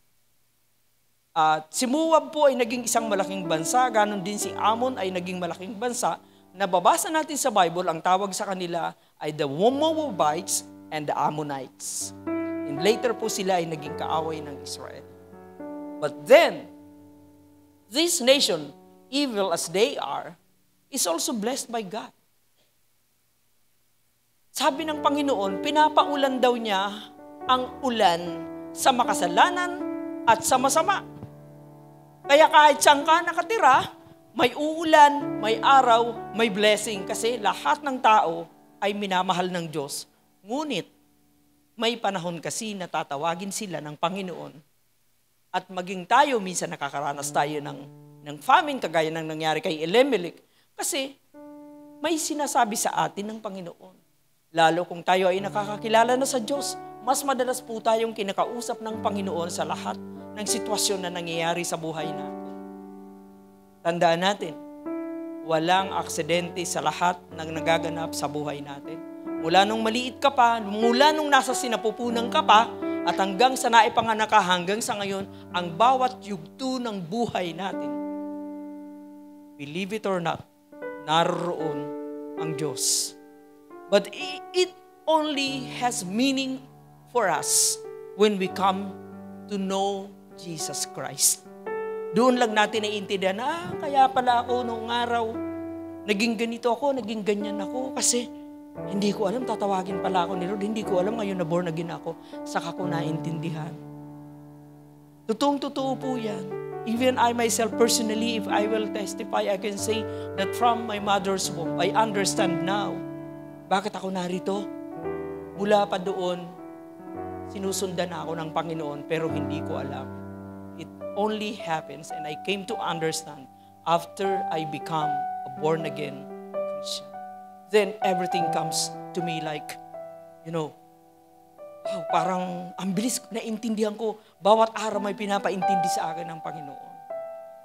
At si Moab po ay naging isang malaking bansa, ganon din si Ammon ay naging malaking bansa. Nababasa natin sa Bible, ang tawag sa kanila ay the Moabites and the Ammonites. And later po sila ay naging kaaway ng Israel. But then, this nation, evil as they are, is also blessed by God. Sabi ng Panginoon, pinapaulan daw niya ang ulan sa makasalanan at sa masama. Kaya kahit saan ka nakatira, may uulan, may araw, may blessing. Kasi lahat ng tao ay minamahal ng Diyos. Ngunit, may panahon kasi na tatawagin sila ng Panginoon. At maging tayo, minsan nakakaranas tayo ng famine, kagaya ng nangyari kay Elimelech. Kasi may sinasabi sa atin ng Panginoon. Lalo kung tayo ay nakakakilala na sa Diyos, mas madalas po tayong kinakausap ng Panginoon sa lahat ng sitwasyon na nangyayari sa buhay natin. Tandaan natin, walang aksidente sa lahat ng nagaganap sa buhay natin. Mula nung maliit ka pa, mula nung nasa sinapupunan ka pa, at hanggang sa naipanganak ka, hanggang sa ngayon, ang bawat yugto ng buhay natin, believe it or not, naroon ang Diyos. But it only has meaning for us when we come to know Jesus Christ. Doon lang natin naiintindihan, kaya pala ako noong araw, naging ganito ako, naging ganyan ako, kasi hindi ko alam, tatawagin pala ako ni Lord. Hindi ko alam, ngayon na born again ako. Saka ko naintindihan. Totoong-totoo po yan. Even I myself personally, if I will testify, I can say that from my mother's womb, I understand now. Bakit ako narito? Mula pa doon, sinusundan ako ng Panginoon, pero hindi ko alam. It only happens, and I came to understand after I become a born again Christian. Then everything comes to me like, parang ang bilis naintindihan ko, bawat araw may pinapaintindi sa akin ng Panginoon.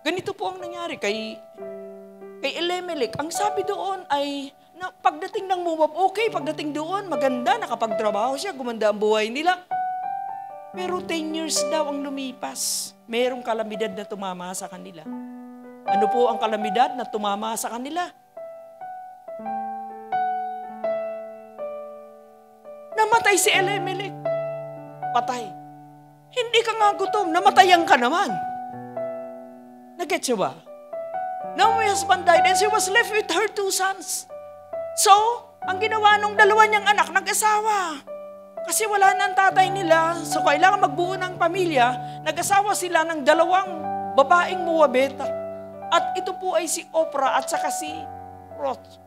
Ganito po ang nangyari kay Elimelech. Ang sabi doon ay, pagdating ng Moab, okay, pagdating doon, maganda, nakapagtrabaho siya, gumanda ang buhay nila. Pero 10 years daw ang lumipas. Merong kalamidad na tumama sa kanila. Ano po ang kalamidad na tumama sa kanila? Namatay si Elimelech. Patay. Hindi ka nga gutom, namatayan ka naman. Nag-get siya ba? Now my husband died and she was left with her 2 sons. So, ang ginawa nung dalawa niyang anak, nag-asawa. Kasi wala na ang tatay nila, so kailangan magbuo ng pamilya, nag-asawa sila ng 2 babaeng Moabita. At ito po ay si Oprah at saka si Ruth.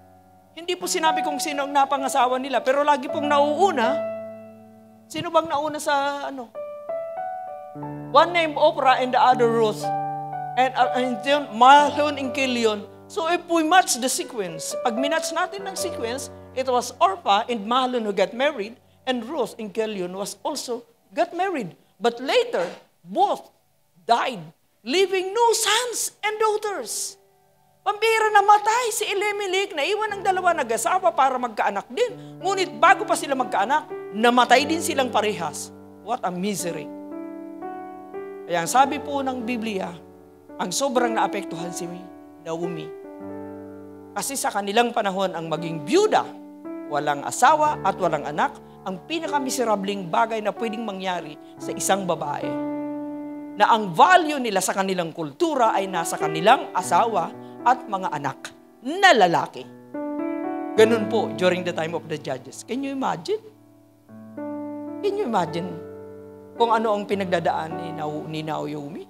Hindi po sinabi kung sino ang napangasawa nila, pero lagi pong nauuna. Sino bang nauna sa One named Oprah and the other Ruth. And then Mahlon and Kilion. So if we match the sequence, pag minatch natin ng sequence, it was Orpah and Mahlon who got married, and Ruth and Kilion was also got married. But later, both died, leaving no sons and daughters. Pambira, namatay si Elimelech, naiwan ng 2 nag-asawa para magkaanak din. Ngunit bago pa sila magkaanak, namatay din silang parehas. What a misery. Kaya ang sabi po ng Biblia, ang sobrang naapektuhan si Naomi. Kasi sa kanilang panahon, ang maging byuda, walang asawa at walang anak, ang pinakamiserabling bagay na pwedeng mangyari sa isang babae. Na ang value nila sa kanilang kultura ay nasa kanilang asawa at mga anak na lalaki. Ganun po during the time of the judges. Can you imagine? Can you imagine kung ano ang pinagdadaan ni Naomi?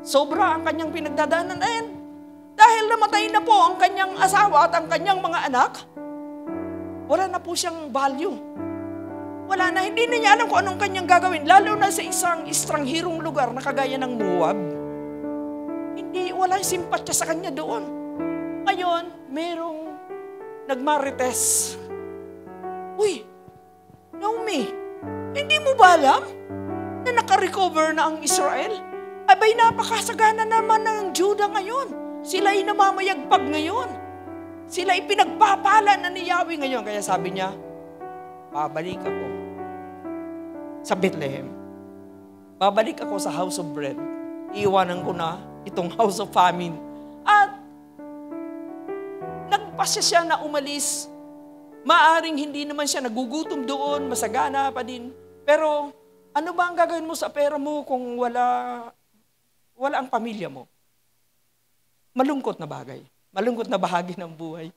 Sobra ang kanyang pinagdadaanan. And dahil namatay na po ang kanyang asawa at ang kanyang mga anak, wala na po siyang value. Wala na, hindi na niya alam kung anong kanyang gagawin. Lalo na sa isang estranghirong lugar na kagaya ng Moab. Walang simpatya sa kanya doon. Ngayon, merong nagmarites. Uy, Naomi, hindi mo ba alam? na nakarecover na ang Israel. Abay, napakasagana naman ng Judah ngayon. Sila'y namamayagpag ngayon. Sila'y pinagpapala na ni Yahweh ngayon. Kaya sabi niya, babalik ako sa Bethlehem. Babalik ako sa house of bread. Iiwanan ko na itong house of famine. At nagpasya siya na umalis. Maaring hindi naman siya nagugutom doon, masagana pa din. Pero ano ba ang gagawin mo sa pera mo kung wala ang pamilya mo? Malungkot na bagay. Malungkot na bahagi ng buhay.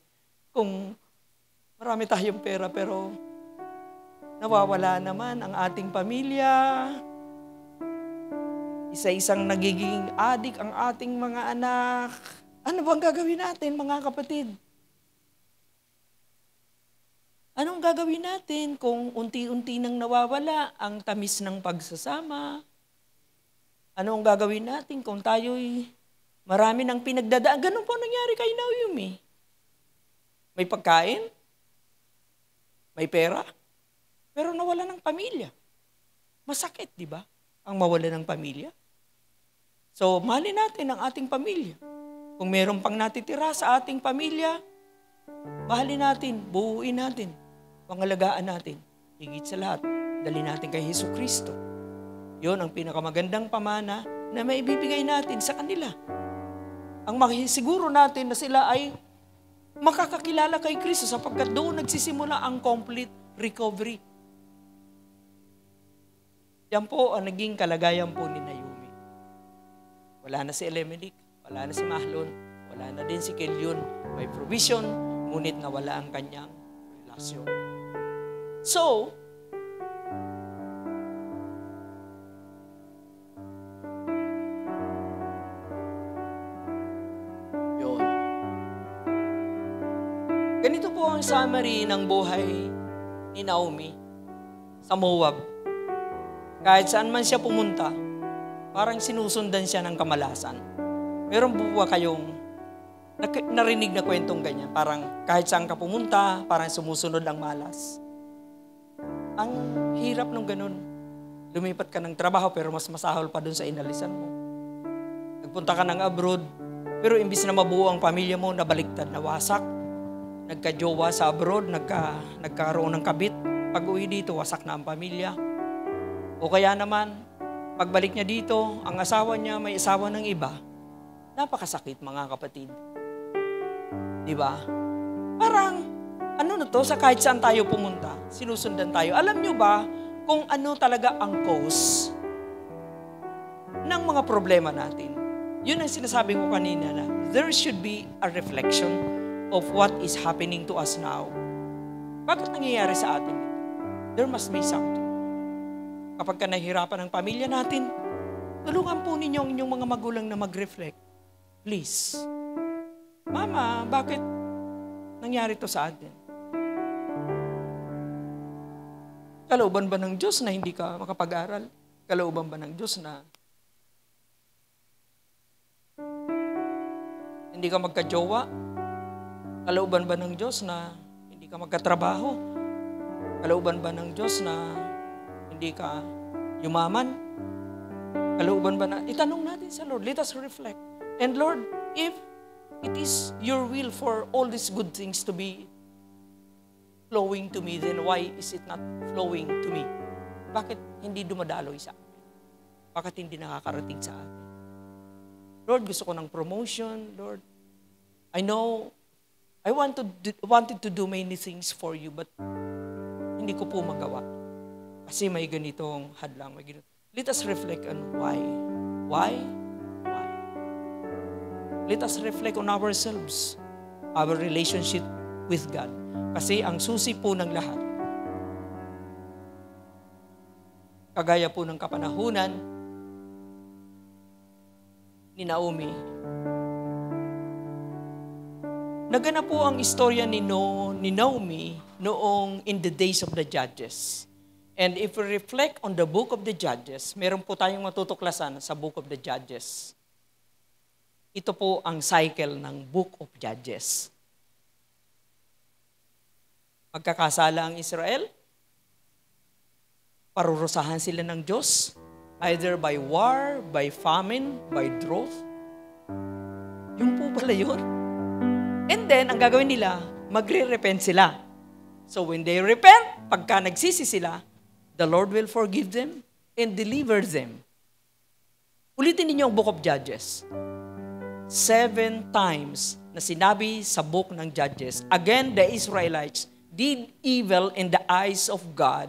Kung marami tayong pera pero nawawala naman ang ating pamilya. Isa-isang nagiging adik ang ating mga anak. Ano bang gagawin natin, mga kapatid? Anong gagawin natin kung unti-unti nang nawawala ang tamis ng pagsasama? Anong gagawin natin kung tayo'y marami ng pinagdadaan? Ganun po nangyari kay Naomi. May pagkain, may pera, pero nawala ng pamilya. Masakit, di ba? Ang mawala ng pamilya. So, mahalin natin ang ating pamilya. Kung meron pang natitira sa ating pamilya, mahalin natin, buuin natin, pangalagaan natin. Higit sa lahat, dali natin kay Jesucristo. Yun ang pinakamagandang pamana na maibibigay natin sa kanila. Ang masisiguro natin na sila ay makakakilala kay Kristo sapagkat doon nagsisimula ang complete recovery. Yan po ang naging kalagayan po ni Naomi. Wala na si Elimelech, wala na si Mahlon, wala na din si Kilion. May provision, ngunit nawala ang kanyang relasyon. So, yun. Ganito po ang summary ng buhay ni Naomi sa Moab. Kahit saan man siya pumunta, parang sinusundan siya ng kamalasan. Meron po ba kayong narinig na kwentong ganyan? Parang kahit saan ka pumunta, parang sumusunod ang malas. Ang hirap nung ganun. Lumipat ka ng trabaho pero mas masahol pa dun sa inalisan mo. Nagpunta ka ng abroad, pero imbis na mabuo ang pamilya mo, nabaliktad, nawasak. Nagka-jowa sa abroad, nagkaroon ng kabit. Pag uwi dito, wasak na ang pamilya. O kaya naman, pagbalik niya dito, ang asawa niya may asawa ng iba. Napakasakit, mga kapatid. Di ba? Parang, ano na to, sa kahit saan tayo pumunta, sinusundan tayo. Alam niyo ba kung ano talaga ang cause ng mga problema natin? Yun ang sinasabi ko kanina na there should be a reflection of what is happening to us now. Bakit nangyayari sa atin? There must be something. Kapag ka nahihirapan ang pamilya natin, tulungan po ninyo ang inyong mga magulang na mag-reflect. Please. Mama, bakit nangyari to sa atin? Kalooban ba ng Diyos na hindi ka makapag-aral? Kalooban ba ng Diyos na hindi ka magka-jowa? Kalooban ba ng Diyos na hindi ka magkatrabaho? Kalooban ba ng Diyos na hindi ka yumaman? Kalooban ba na? Itanong natin sa Lord. Let us reflect. And Lord, if it is your will for all these good things to be flowing to me, then why is it not flowing to me? Bakit hindi dumadaloy sa akin? Bakit hindi nakakarating sa akin? Lord, gusto ko ng promotion. Lord, I know I wanted to do many things for you, but hindi ko po magawa. Kasi may ganitong hadlang. May ganitong. Let us reflect on why. Why? Why? Let us reflect on ourselves, our relationship with God. Kasi ang susi po ng lahat, kagaya po ng kapanahunan ni Naomi, naganap po ang istorya ni Naomi noong in the days of the Judges. And if we reflect on the book of the Judges, meron po tayong matutuklasan sa book of the Judges. Ito po ang cycle ng book of Judges. Magkakasala ang Israel, parurusahan sila ng Diyos, Either by war, by famine, by drought. Yung po pala yun. And then, ang gagawin nila, magre-repent sila. So when they repent, pagka nagsisi sila, the Lord will forgive them and deliver them. Ulitin ninyo ang Book of Judges. 7 times na sinabi sa book ng Judges, again, the Israelites did evil in the eyes of God.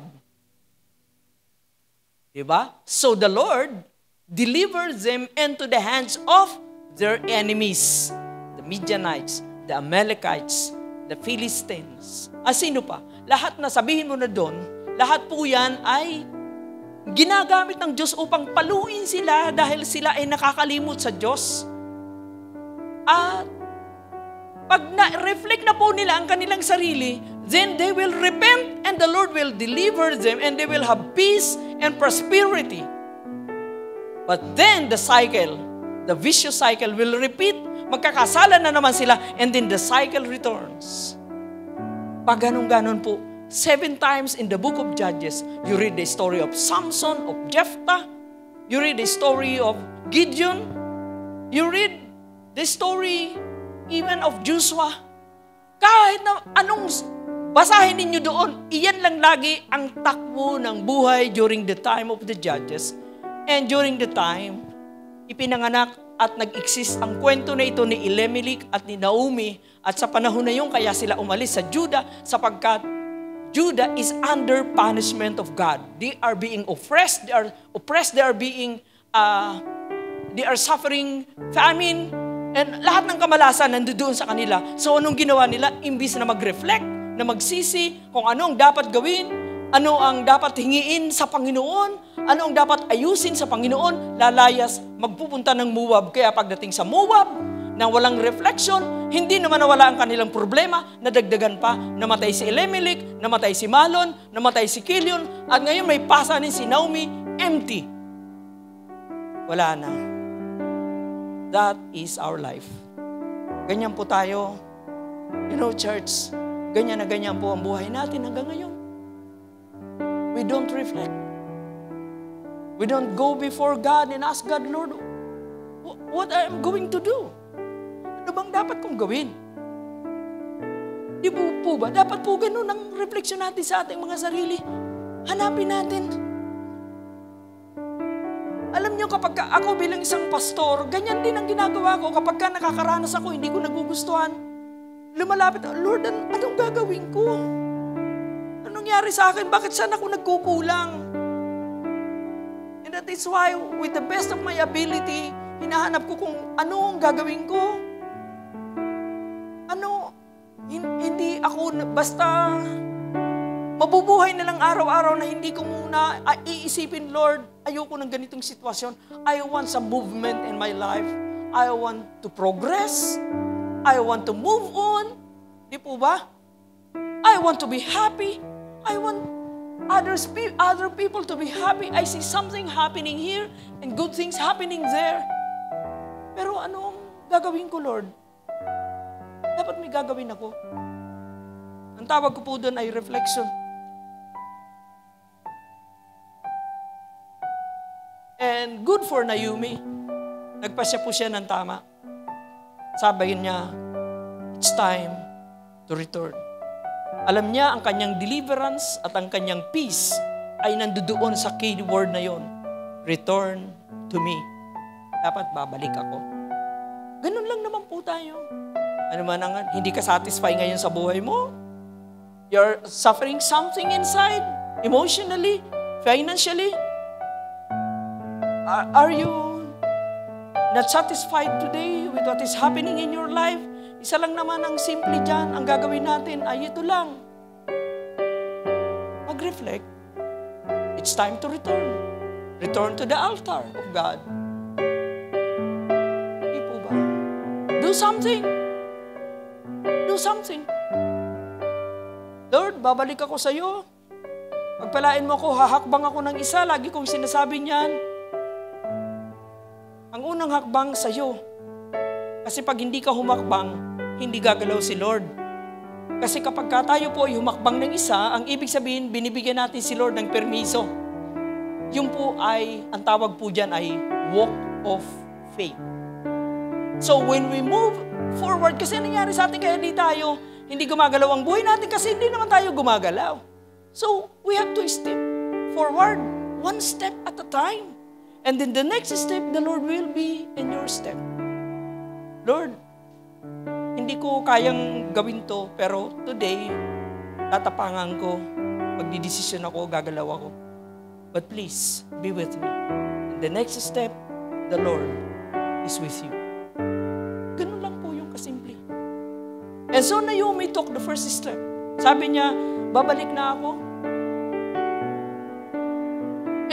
Diba? So the Lord delivers them into the hands of their enemies. The Midianites, the Amalekites, the Philistines. Sino pa? Lahat na sabihin mo na doon, lahat po yan ay ginagamit ng Diyos upang paluin sila dahil sila ay nakakalimot sa Diyos. At pag na-reflect na po nila ang kanilang sarili, then they will repent and the Lord will deliver them and they will have peace and prosperity. But then the cycle, the vicious cycle will repeat. Magkakasala na naman sila and then the cycle returns. Pag ganun-ganon po, 7 times in the book of Judges, you read the story of Samson, of Jephthah, you read the story of Gideon, you read the story even of Joshua. Kahit na anong basahin ninyo doon, iyan lang lagi ang takbo ng buhay during the time of the Judges. And during the time, ipinanganak at nag-exist ang kwento na ito ni Elimelech at ni Naomi. At sa panahon na yun, kaya sila umalis sa Judah sapagkat Judah is under punishment of God. They are being oppressed. They are suffering famine. And lahat ng kamalasan nandoon sa kanila. So anong ginawa nila? Imbis na mag-reflect, na magsisi kung ano ang dapat gawin, ano ang dapat hingiin sa Panginoon, ano ang dapat ayusin sa Panginoon, lalayas, magpupunta ng Moab. Kaya pagdating sa Moab, na walang reflection, hindi naman nawala ang kanilang problema, nadagdagan pa, namatay si Elimelech, namatay si Malon, namatay si Kilion, at ngayon may pasanin si Naomi, empty. Wala na. That is our life. Ganyan po tayo. You know, church, ganyan na ganyan po ang buhay natin hanggang ngayon. We don't reflect. We don't go before God and ask God, Lord, what I am going to do? Ano bang dapat kong gawin? Di po ba? Dapat po ganun ang refleksyon natin sa ating mga sarili. Hanapin natin. Alam niyo, kapag ako bilang isang pastor, ganyan din ang ginagawa ko. Kapag nakakaranas ako, hindi ko nagugustuhan. Lumalapit, Lord, anong gagawin ko? Anong nangyari sa akin? Bakit saan ako nagkukulang? And that is why, with the best of my ability, hinahanap ko kung ano ang gagawin ko. Hindi ako basta mabubuhay na lang araw-araw na hindi ko muna iisipin, Lord, ayoko ng ganitong sitwasyon. I want some movement in my life. I want to progress. I want to move on. Di po ba? I want to be happy. I want other people to be happy. I see something happening here and good things happening there. Pero anong gagawin ko, Lord? Dapat may gagawin ako. Ang tawag ko po doon ay reflection. And good for Naomi. Nagpasya po siya ng tama. Sabi niya, it's time to return. Alam niya ang kanyang deliverance at ang kanyang peace ay nandoon sa keyword na yon. Return to me. Dapat babalik ako. Ganun lang naman po tayo. Ano man ang hindi ka satisfy ngayon sa buhay mo? You're suffering something inside, emotionally, financially. Are you not satisfied today with what is happening in your life? Isa lang naman ang simple dyan. Ang gagawin natin ay ito lang. Mag-reflect. It's time to return. Return to the altar of God. Hindi po ba? Do something. Do something. Lord, babalik ako sa iyo. Pagpalain mo ako, hahakbang ako ng isa. Lagi kong sinasabi niyan. Ang unang hakbang sa iyo. Kasi pag hindi ka humakbang, hindi gagalaw si Lord. Kasi kapag tayo po ay humakbang ng isa, ang ibig sabihin, binibigyan natin si Lord ng permiso. yung po ay, ang tawag po dyan ay walk of faith. So when we move forward, kasi nangyari sa atin kaya hindi gumagalaw ang buhay natin kasi hindi naman tayo gumagalaw. So we have to step forward, one step at a time. And then the next step, the Lord will be in your step. Lord, hindi ko kayang gawin to, pero today, tatapangan ko, magdidesisyon ako, gagalaw ako. But please, be with me. And the next step, the Lord is with you. Ganun lang po yung kasimple. And so Naomi took the first step. Sabi niya, babalik na ako.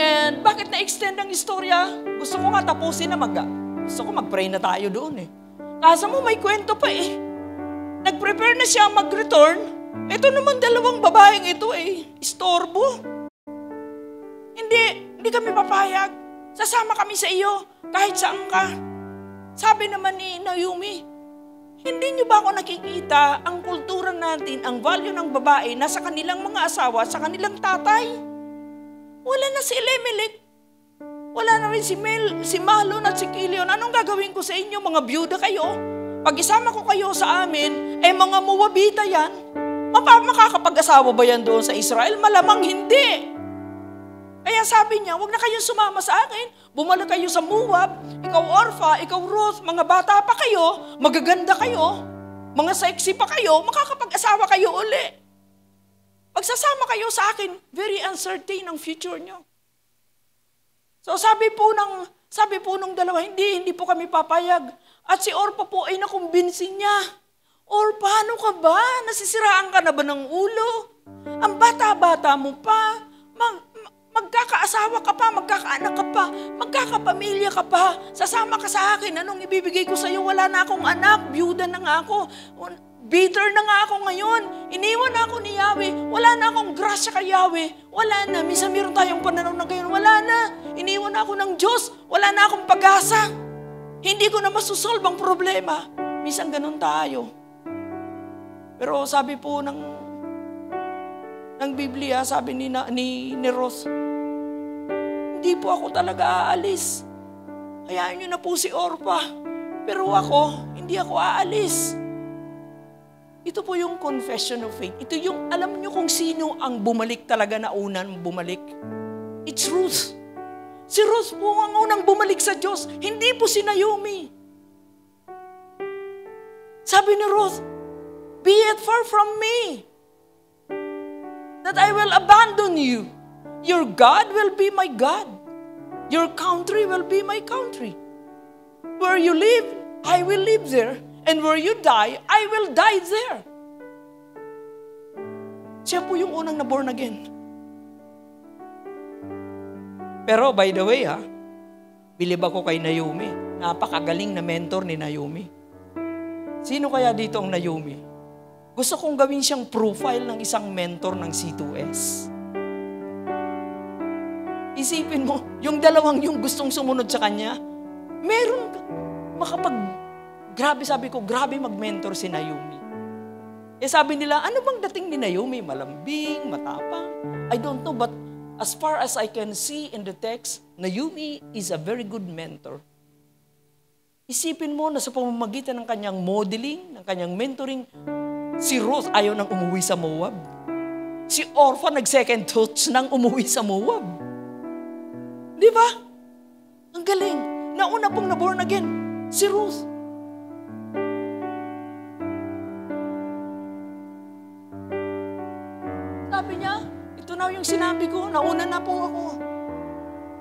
And bakit na-extend ang istorya? Gusto ko nga tapusin na gusto ko mag-pray na tayo doon eh. Kasa mo may kwento pa eh. Nag-prepare na siya mag-return. Ito naman dalawang babaeng ito eh. Istorbo. Hindi kami papayag. Sasama kami sa iyo kahit saan ka. Sabi naman ni Naomi, hindi niyo ba ako nakikita ang kultura natin, ang value ng babae nasa kanilang mga asawa, sa kanilang tatay? Wala na si Elimelech. Wala na rin si Mahlon at si Kilion. Anong gagawin ko sa inyo? Mga byuda kayo. Pag isama ko kayo sa amin, mga Moabita yan. Makakapag-asawa ba yan doon sa Israel? Malamang hindi. Kaya sabi niya, huwag na kayong sumama sa akin. Bumalik kayo sa Moab. Ikaw Orpha, ikaw Ruth, mga bata pa kayo, magaganda kayo, mga sexy pa kayo, makakapag-asawa kayo uli. Pagsasama kayo sa akin, very uncertain ang future nyo. So sabi po nung dalawa, hindi po kami papayag. At si Orpha po ay nakumbinsin niya. Orpha, ano ka ba? Nasisiraan ka na ba ng ulo? Ang bata-bata mo pa. Magkakaasawa ka pa, magkakaanak ka pa, magkakapamilya ka pa. Sasama ka sa akin, anong ibibigay ko sa iyo? Wala na akong anak, byuda na nga ako. Bitter na nga ako ngayon. Iniwan na ako ni Yahweh. Wala na akong grasya kay Yahweh. Wala na. Minsan meron tayong pananaw na ngayon. Wala na. Iniwan na ako ng Diyos. Wala na akong pag-asa. Hindi ko na masusolve ang problema. Minsan ganun tayo. Pero sabi po ng Biblia, sabi ni Ruth, hindi po ako talaga aalis. Hayaan niyo na po si Orpha. Pero ako, hindi ako aalis. Ito po yung confession of faith. Ito yung, alam nyo kung sino ang bumalik talaga na unang bumalik? It's Ruth. Si Ruth po ang unang bumalik sa Diyos. Hindi po si Naomi. Sabi ni Ruth, be it far from me that I will abandon you. Your God will be my God. Your country will be my country. Where you live, I will live there. And where you die, I will die there. Siya po yung unang na-born again. Pero by the way, bilib ako kay Naomi. Napakagaling na mentor ni Naomi. Sino kaya dito ang Naomi? Gusto kong gawin siyang profile ng isang mentor ng C2S. Isipin mo, yung dalawang yung gustong sumunod sa kanya, meron grabe sabi ko, grabe mag-mentor si Naomi. Sabi nila, ano bang dating ni Naomi? Malambing, matapang? I don't know, but as far as I can see in the text, Naomi is a very good mentor. Isipin mo na sa pamamagitan ng kanyang modeling, ng kanyang mentoring, si Ruth ayaw nang umuwi sa Moab. Si Orpha nag-second thoughts nang umuwi sa Moab. Di ba? Ang galing. Nauna pong na-born again, si Ruth. Sabi niya, ito na yung sinabi ko, nauna na po ako.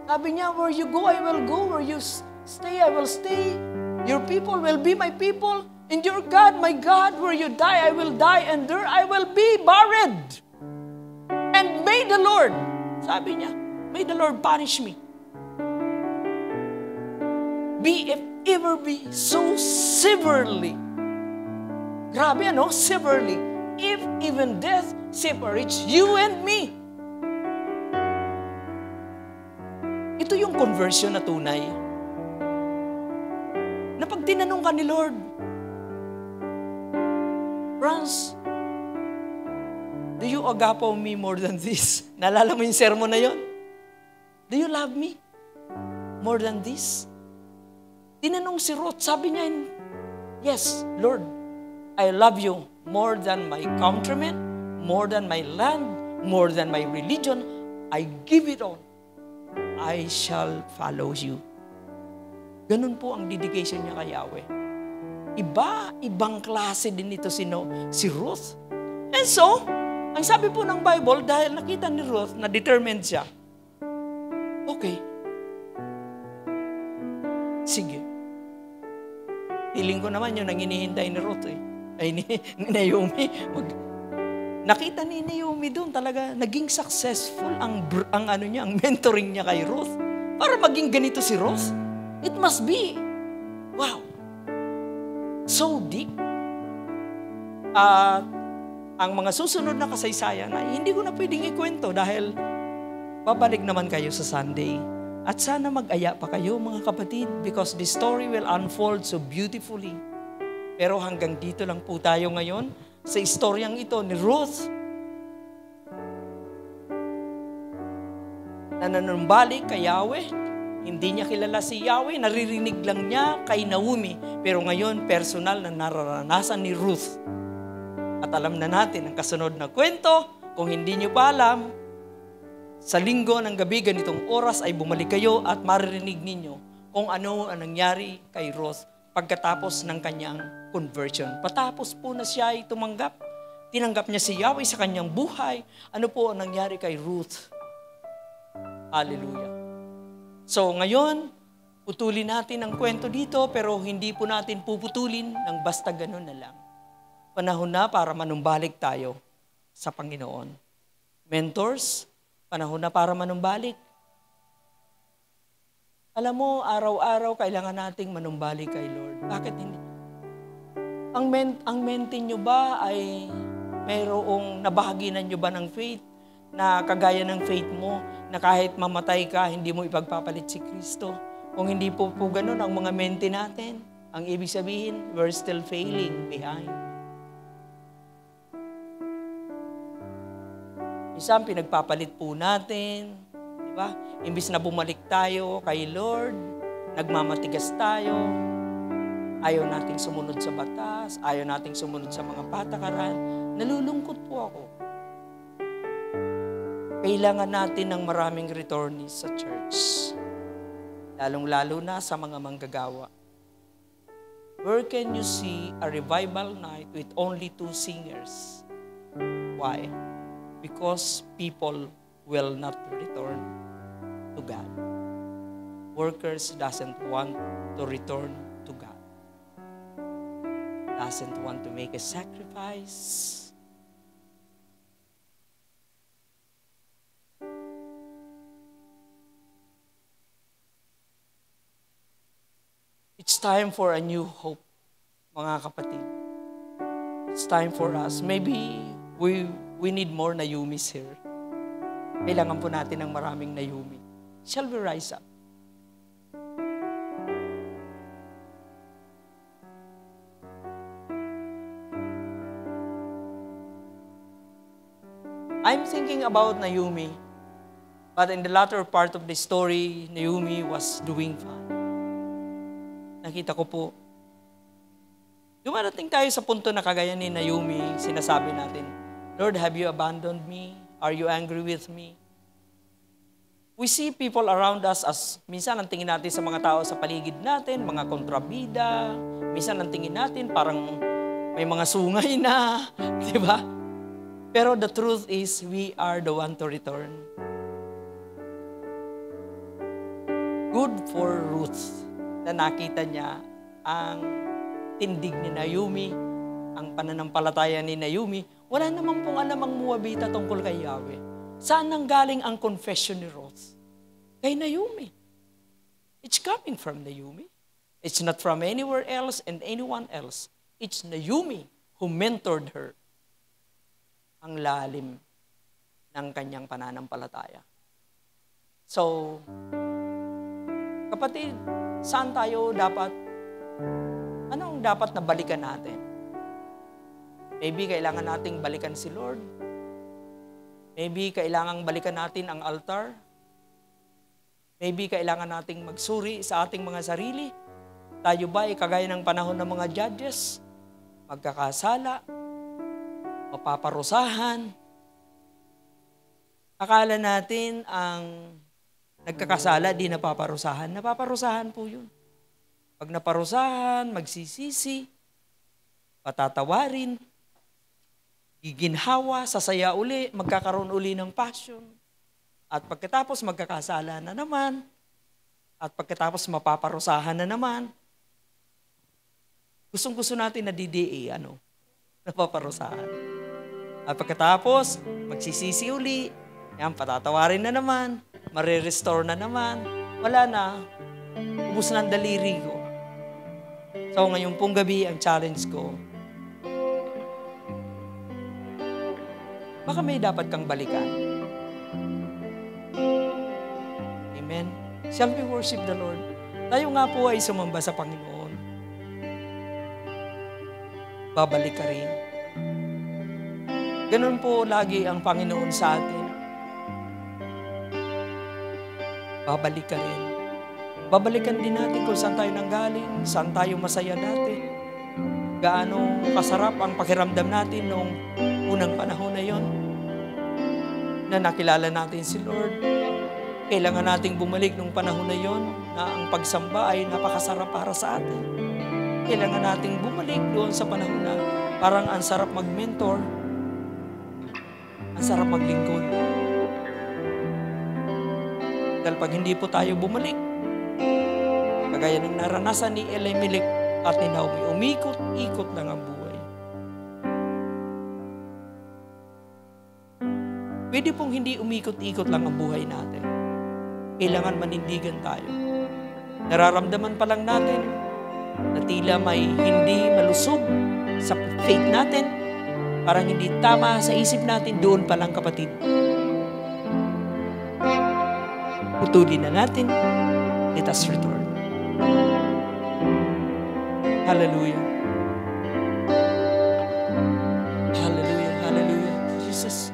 Sabi niya, where you go, I will go. Where you stay, I will stay. Your people will be my people. And your God, my God, where you die, I will die. And there I will be buried. And may the Lord, sabi niya, may the Lord punish me. If ever be so severely. Grabe ano, severely. If even death separates you and me. Ito yung conversion na tunay. Na pag tinanong ka ni Lord, Franz, do you agapo me more than this? Naalala mo yung sermon na yon? Do you love me more than this? Tinanong si Ruth, sabi niya, yes, Lord, I love you more than my countrymen, more than my land, more than my religion. I give it all. I shall follow you. Ganun po ang dedication niya kay Yahweh. Ibang klase din ito si Ruth. And so, ang sabi po ng Bible, dahil nakita ni Ruth na determined siya, okay, sige. Feeling ko naman yun ang hinihintay ni Ruth ay ni Naomi. Nakita ni Naomi doon talaga, naging successful ang mentoring niya kay Ruth. Para maging ganito si Ruth, it must be, wow, so deep. Ang mga susunod na kasaysayan ay hindi ko na pwedeng ikwento dahil babalik naman kayo sa Sunday. At sana mag-aya pa kayo mga kapatid because the story will unfold so beautifully. Pero hanggang dito lang po tayo ngayon sa istoryang ito ni Ruth na nanumbalik kay Yahweh. Hindi niya kilala si Yahweh, naririnig lang niya kay Naomi. Pero ngayon, personal na nararanasan ni Ruth. At alam na natin ang kasunod na kwento. Kung hindi niyo pa alam, sa linggo ng gabi, ganitong oras ay bumalik kayo at maririnig ninyo kung ano ang nangyari kay Ruth pagkatapos ng kanyang conversion. Patapos po na siya ay tinanggap niya si Yahweh sa kanyang buhay. Ano po ang nangyari kay Ruth? Hallelujah. So ngayon, putulin natin ang kwento dito pero hindi po natin puputulin ng basta ganun na lang. Panahon na para manumbalik tayo sa Panginoon. Mentors, panahon na para manumbalik. Alam mo, araw-araw kailangan nating manumbalik kay Lord. Bakit hindi? Ang mente nyo ba ay mayroong nabahaginan nyo ba ng faith na kagaya ng faith mo na kahit mamatay ka, hindi mo ipagpapalit si Kristo? Kung hindi po ganun ang mga mente natin, ang ibig sabihin, we're still failing behind. Isang pinagpapalit po natin, di ba? Imbis na bumalik tayo kay Lord, nagmamatigas tayo, ayaw nating sumunod sa batas, ayaw nating sumunod sa mga patakaran, nalulungkot po ako. Kailangan natin ng maraming returnees sa church, lalong-lalo na sa mga manggagawa. Where can you see a revival night with only 2 singers? Why? Because people will not return to God. Workers doesn't want to return to God. Doesn't want to make a sacrifice. It's time for a new hope, mga kapatid. It's time for us. Maybe we need more Naomis here. Kailangan po natin ng maraming Naomi. Shall we rise up? I'm thinking about Naomi, but in the latter part of the story, Naomi was doing fine. Nakita ko po, dumarating tayo sa punto na kagaya ni Naomi, sinasabi natin, Lord, have you abandoned me? Are you angry with me? We see people around us as, minsan ang tingin natin sa mga tao sa paligid natin, mga kontrabida, minsan ang tingin natin parang may mga sungay na, di ba? Pero the truth is, we are the one to return. Good for Ruth na nakita niya ang tindig ni Naomi, ang pananampalataya ni Naomi. Wala naman pong alam ang Moabita tungkol kay Yahweh. Saan nanggaling ang confession ni Ruth? Kay Naomi. It's coming from Naomi. It's not from anywhere else and anyone else. It's Naomi who mentored her. Ang lalim ng kanyang pananampalataya. So, kapatid, saan tayo dapat, anong dapat na balikan natin? Maybe kailangan nating balikan si Lord. Maybe kailangan balikan natin ang altar. Maybe kailangan nating magsuri sa ating mga sarili. Tayo ba ay kagaya ng panahon ng mga judges? Magkakasala, mapaparusahan. Akala natin ang nagkakasala, di napaparusahan. Napaparusahan po yun. Pag naparusahan, magsisisi, patatawarin, giginhawa, sasaya uli, magkakaroon uli ng passion. At pagkatapos magkakasala na naman, at pagkatapos mapaparusahan na naman, gustong-gusto natin na DDA, napaparusahan. At pagkatapos, magsisisi uli, yan, patatawarin na naman, marirestore na naman, wala na, ubus na ang daliri ko. So ngayon pong gabi, ang challenge ko, baka may dapat kang balikan. Amen. Shall we worship the Lord? Tayo nga po ay sumamba sa Panginoon. Babalik ka rin. Ganun po lagi ang Panginoon sa atin. Babalik ka rin. Babalikan din natin kung saan tayo nanggaling, saan tayo masaya dati. Gaano kasarap ang pakiramdam natin noong unang panahon na yon, na nakilala natin si Lord. Kailangan nating bumalik nung panahon na yon na ang pagsamba ay napakasarap para sa atin. Kailangan nating bumalik doon sa panahon na parang ang sarap mag-mentor, ang sarap maglingkod. Dahil pag hindi po tayo bumalik, kagaya ng naranasan ni Elimelech at ni Naomi, umikot-ikot lang ang buhay. Pwede pong hindi umikot-ikot lang ang buhay natin. Kailangan manindigan tayo. Nararamdaman pa lang natin na tila may hindi malusog sa faith natin, parang hindi tama sa isip natin, doon pa lang kapatid. Putulin na natin. Let us return. Hallelujah. Hallelujah. Hallelujah. Jesus.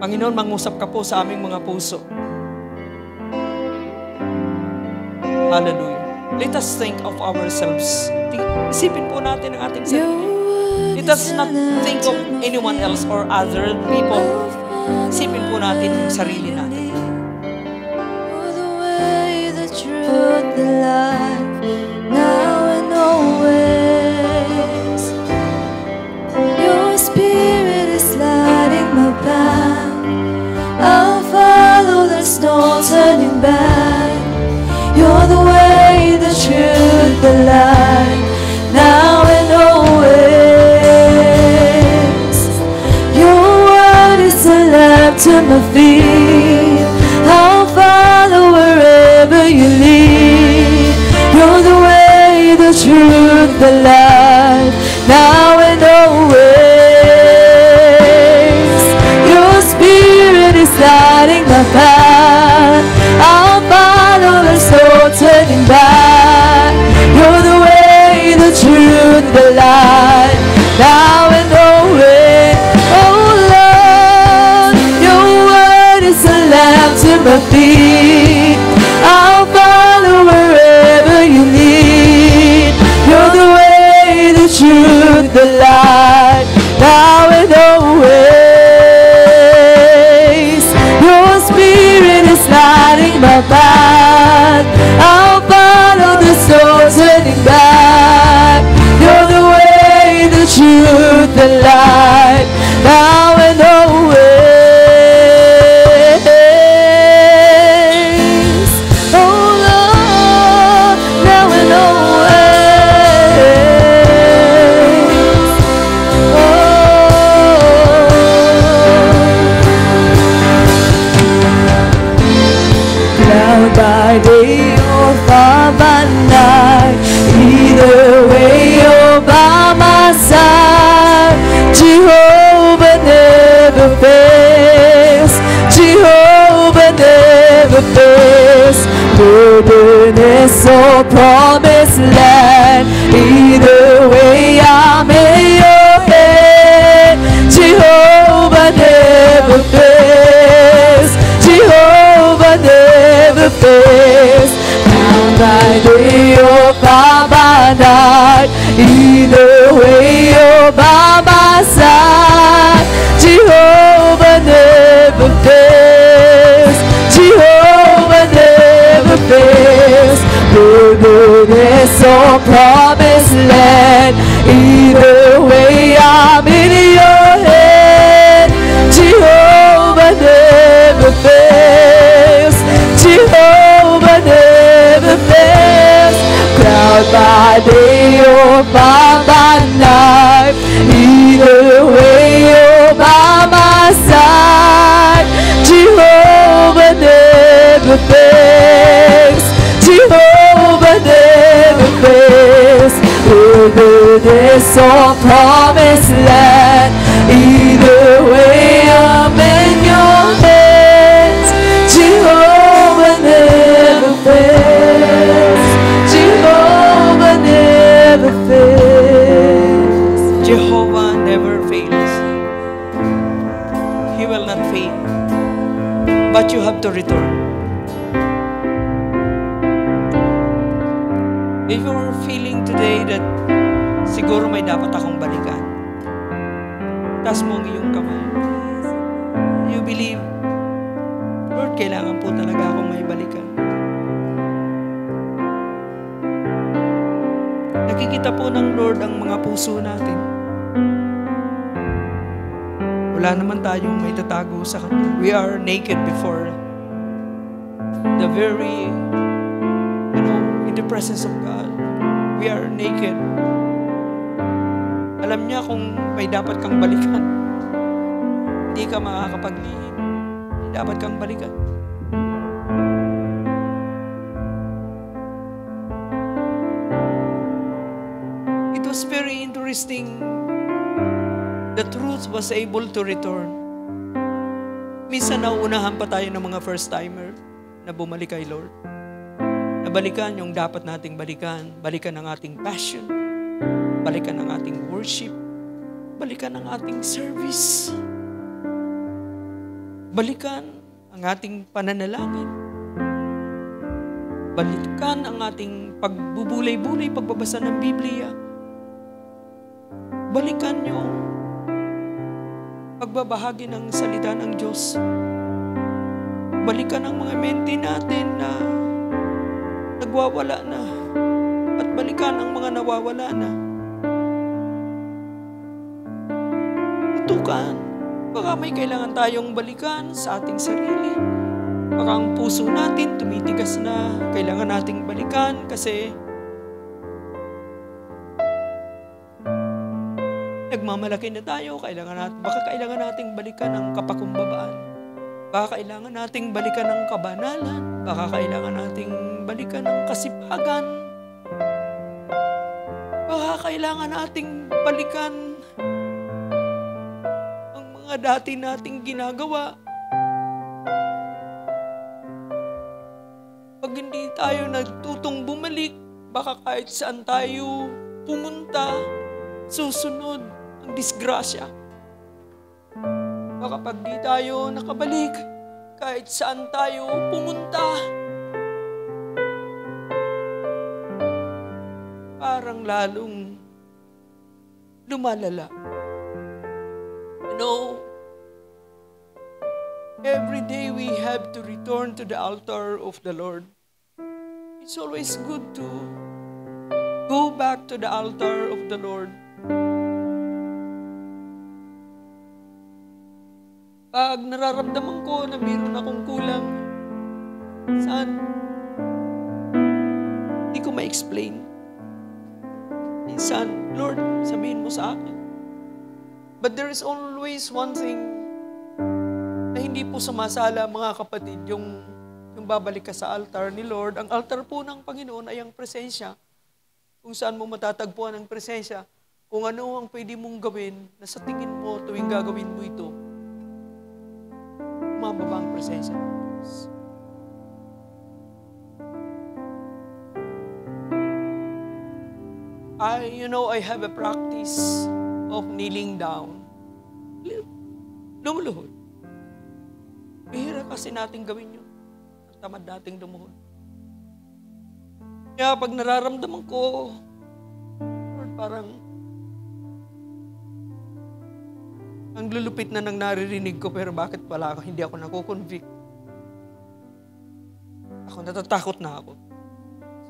Panginoon, mangusap ka po sa aming mga puso. Hallelujah. Let us think of ourselves. Isipin po natin ang ating sarili. Let us not think of anyone else or other people. Isipin po natin ang sarili natin. The life, now and always. Your spirit is lighting my path. I'll follow, there's no turning back. You're the way, the truth, the light, now and always. Your word is a lamp to my feet. I'll follow wherever you lead. You're the way, the truth, the light, now and always. Your spirit is lighting my path. I'll follow, there's no turning back. You're the way, the truth, the light, now and always. Oh Lord, your word is a lamp to my feet. I'll follow wherever you lead. You're the way, the truth, the light, now and always. Your spirit is lighting my path. I'll follow, there's no turning back. You're the way, the truth, the light, now and always. By day or far by night, either way you're by my side. Jehovah never fails. Jehovah never fails. Wilderness or promised land, either way I'm in your hand. Jehovah never fails. Jehovah never Either way, you're by my side. Jehovah never fails. Jehovah never fails. Wilderness or promised land, either way, I'm in your hand. Jehovah never fails. Jehovah never fails. Cloud by day or by my night, either way, you're by my side. Jehovah never fails. Jehovah never fails. Wilderness or promised land, either way, I'm in your hands. Jehovah never fails. Jehovah never fails. Jehovah never fails. He will not fail. But you have to return. If you're feeling today that siguro may dapat akong balikan, taas mo ang iyong kamay. You believe, Lord, kailangan po talaga akong may balikan. Nakikita po ng Lord ang mga puso natin. Wala naman tayong may tatago sa Kanya. We are naked before the very, in the presence of God. We are naked. Alam niya kung may dapat kang balikan. Hindi ka makakapaglihim. May dapat kang balikan. It was very interesting. The truth was able to return. Minsan nauunahan pa tayo ng mga first-timer na bumalik kay Lord. Nabalikan yung dapat nating balikan. Balikan ang ating passion. Balikan ang ating worship. Balikan ang ating service. Balikan ang ating pananalangin. Balikan ang ating pagbubulay-bulay, pagbabasa ng Biblia. Balikan yung pagbabahagi ng salita ng Diyos. Balikan ang mga mente natin na nagwawala na. At balikan ang mga nawawala na. Tutukan. Baka may kailangan tayong balikan sa ating sarili. Baka ang puso natin tumitigas na. Kailangan nating balikan kasi nagmamalaki na tayo. Baka kailangan nating balikan ang kapakumbabaan. Baka kailangan nating balikan ang kabanalan. Baka kailangan nating balikan ang kasipagan. Baka kailangan nating balikan ang mga dati nating ginagawa. Pag hindi tayo nagtutong bumalik, baka kahit saan tayo pumunta, susunod ang disgrasya. Baka pag di tayo nakabalik, kahit saan tayo pumunta, parang lalong lumalala. You know, every day we have to return to the altar of the Lord. It's always good to go back to the altar of the Lord. Pag nararamdaman ko na mayroon akong kulang, saan? Hindi ko ma-explain. Minsan, Lord, sabihin mo sa akin. But there is always one thing na hindi po sumasala, mga kapatid, yung babalik ka sa altar ni Lord. Ang altar po ng Panginoon ay ang presensya. Kung saan mo matatagpuan ang presensya, kung ano ang pwede mong gawin na sa tingin mo tuwing gagawin mo ito, mababa ang presensya ng Diyos. I have a practice of kneeling down. Lumuluhod. Bihira kasi natin gawin yun. Ang tamad nating lumuhod. Kaya pag nararamdaman ko, Lord, parang ang lulupit na nang naririnig ko, pero bakit pala hindi ako nakukonvict? Ako natatakot na ako.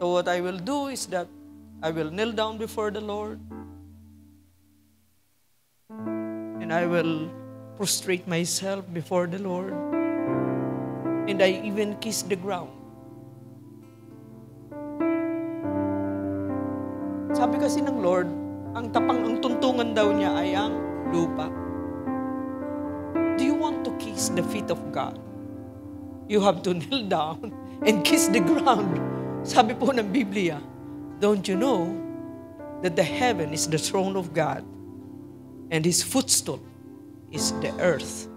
So what I will do is that I will kneel down before the Lord and I will prostrate myself before the Lord and I even kiss the ground. Sabi kasi ng Lord, ang tuntungan daw niya ay ang lupa. Do you want to kiss the feet of God? You have to kneel down and kiss the ground. Sabi po ng Biblia, don't you know that the heaven is the throne of God and His footstool is the earth?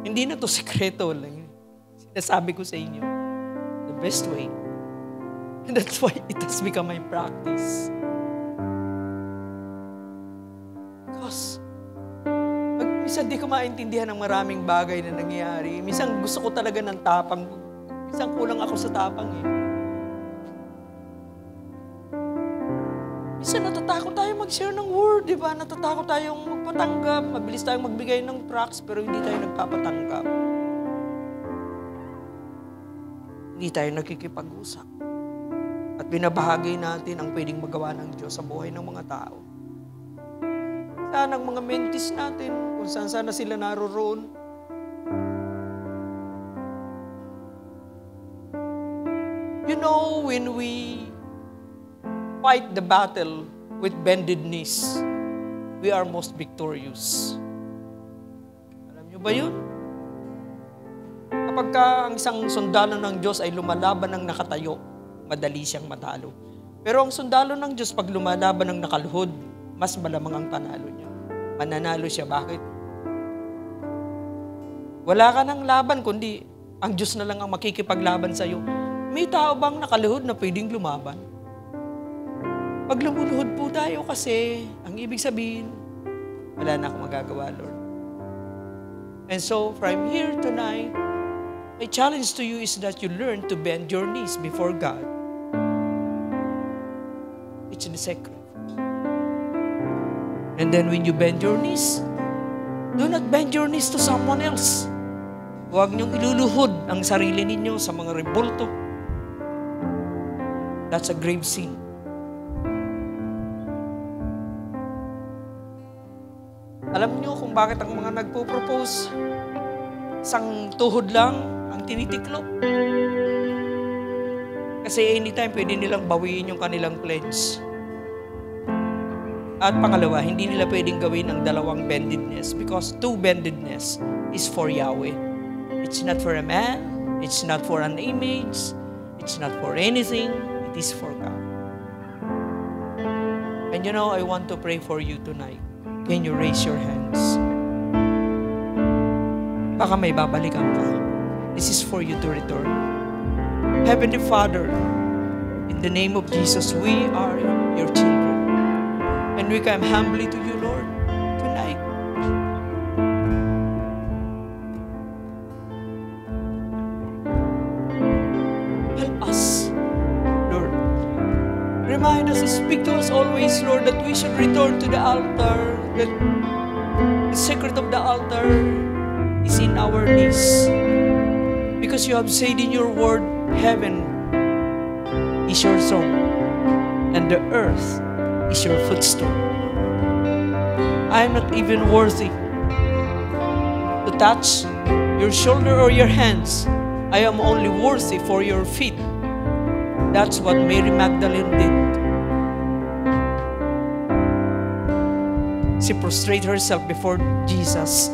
Hindi na to sekreto lang. Sinasabi ko sa inyo, the best way. And that's why it has become my practice. Because, minsan di ko maintindihan ang maraming bagay na nangyayari. Minsan gusto ko talaga ng tapang. Minsan kulang ako sa tapang eh. Minsan natatakot tayo mag-share ng word, di ba? Natatakot tayong magpatanggap. Mabilis tayong magbigay ng tracts, pero hindi tayo nagpapatanggap. Hindi tayo nakikipag-usap. At binabahagi natin ang pwedeng magawa ng Diyos sa buhay ng mga tao. Sana ang mga mentees natin, kung saan-saan na sila naroroon. You know, when we fight the battle with bended knees, we are most victorious. Alam niyo ba yun? Kapag ang isang sundalo ng Diyos ay lumalaban ng nakatayo, madali siyang matalo. Pero ang sundalo ng Diyos, pag lumalaban ng nakaluhod, mas malamang ang panalo niya. Mananalo siya. Bakit? Wala ka ng laban, kundi ang Diyos na lang ang makikipaglaban sa iyo. May tao bang nakaluhod na pwedeng lumaban? Pag lumuluhod po tayo kasi, ang ibig sabihin, wala na akong magagawa, Lord. And so, from here tonight, my challenge to you is that you learn to bend your knees before God. It's the secret. And then when you bend your knees, do not bend your knees to someone else. Huwag niyong iluluhod ang sarili ninyo sa mga rebulto. That's a grave sin. Alam niyo kung bakit ang mga nagpo-propose, isang tuhod lang ang tinitiklop. Kasi anytime pwede nilang bawiin yung kanilang pledge. At pangalawa, hindi nila pwedeng gawin ang dalawang bendedness because two bendedness is for Yahweh. It's not for a man, it's not for an image, it's not for anything, it is for God. And you know, I want to pray for you tonight. Can you raise your hands? Baka may babalikan ka. This is for you to return. Heavenly Father, in the name of Jesus, we are your children. And we come humbly to you, Lord, tonight. Help us, Lord. Remind us, speak to us always, Lord, that we should return to the altar, that the secret of the altar is in our knees. Because you have said in your word, heaven is your throne, and the earth is your footstool. I am not even worthy to touch your shoulder or your hands. I am only worthy for your feet. That's what Mary Magdalene did. She prostrated herself before Jesus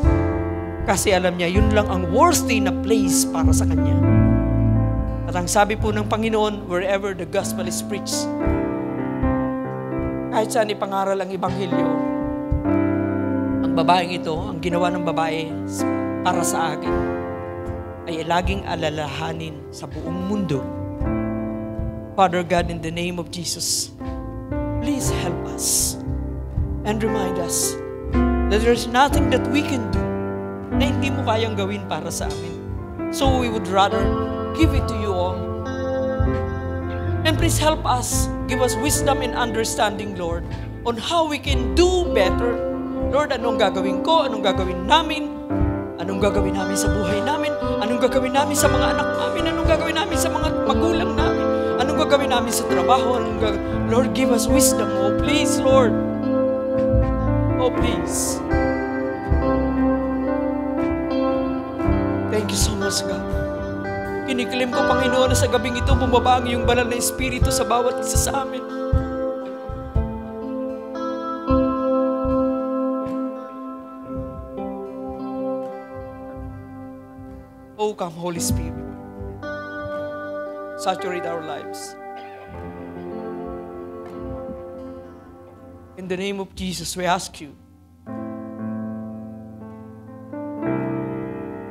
kasi alam niya, yun lang ang worthy na place para sa kanya. At ang sabi po ng Panginoon, wherever the gospel is preached, kahit saan ipangaral ang Ebanghelyo, ang babaeng ito, ang ginawa ng babae para sa akin, ay laging alalahanin sa buong mundo. Father God, in the name of Jesus, please help us and remind us that there's nothing that we can do na hindi mo kayang gawin para sa amin. So we would rather give it to you all. And please help us, give us wisdom and understanding, Lord, on how we can do better. Lord, anong gagawin ko? Anong gagawin namin? Anong gagawin namin sa buhay namin? Anong gagawin namin sa mga anak namin? Anong gagawin namin sa mga magulang namin? Anong gagawin namin sa trabaho? Lord, give us wisdom. Oh, please, Lord. Oh, please. Thank you so much, God. Kiniklaim ko, Panginoon, na sa gabing ito, bumaba ang iyong banal na Espiritu sa bawat isa sa amin. Oh, come, Holy Spirit. Saturate our lives. In the name of Jesus, we ask you,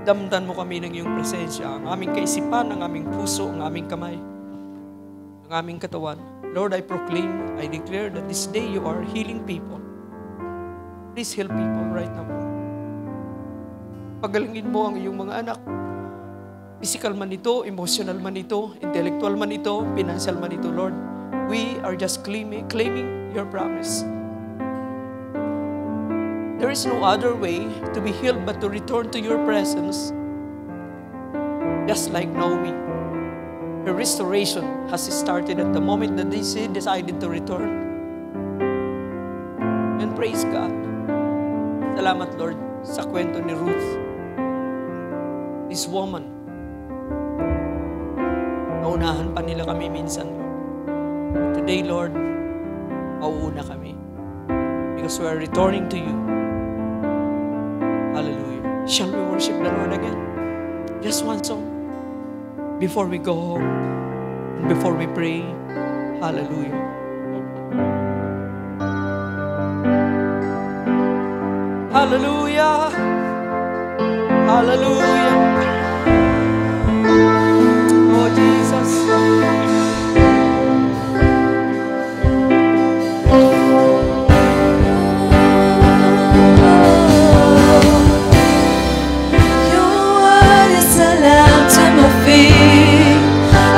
damdan mo kami ng iyong presensya, ang aming kaisipan, ang aming puso, ang aming kamay, ang aming katawan. Lord, I proclaim, I declare that this day you are healing people. Please heal people right now. Pagalingin mo ang iyong mga anak. Physical man ito, emotional man ito, intellectual man ito, financial man ito, Lord. We are just claiming your promise. There is no other way to be healed but to return to your presence. Just like Naomi. Her restoration has started at the moment that she decided to return. And praise God. Salamat, Lord, sa kwento ni Ruth. This woman, naunahan pa nila kami minsan, Lord. But today, Lord, mauuna kami. Because we are returning to you. Hallelujah. Shall we worship the Lord again? Just one song. Before we go home, and before we pray, hallelujah. Hallelujah. Hallelujah. Oh, Jesus.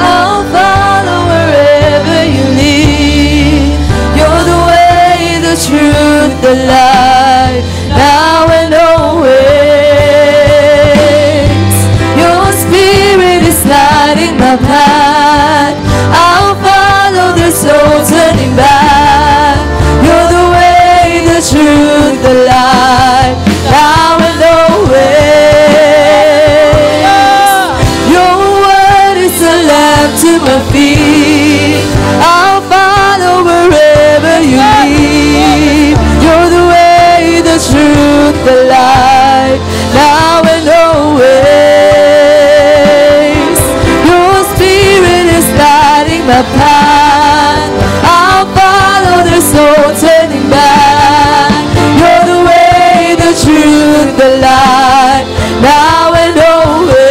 I'll follow wherever you lead. You're the way, the truth, the light, now and always. Your spirit is lighting my path. I'll follow, there's no turning back. You're the way, the truth, the light, now and always. To my feet, I'll follow wherever you lead. You're the way, the truth, the light, now and always. Your spirit is lighting my path. I'll follow, there's no turning back. You're the way, the truth, the light, now and always.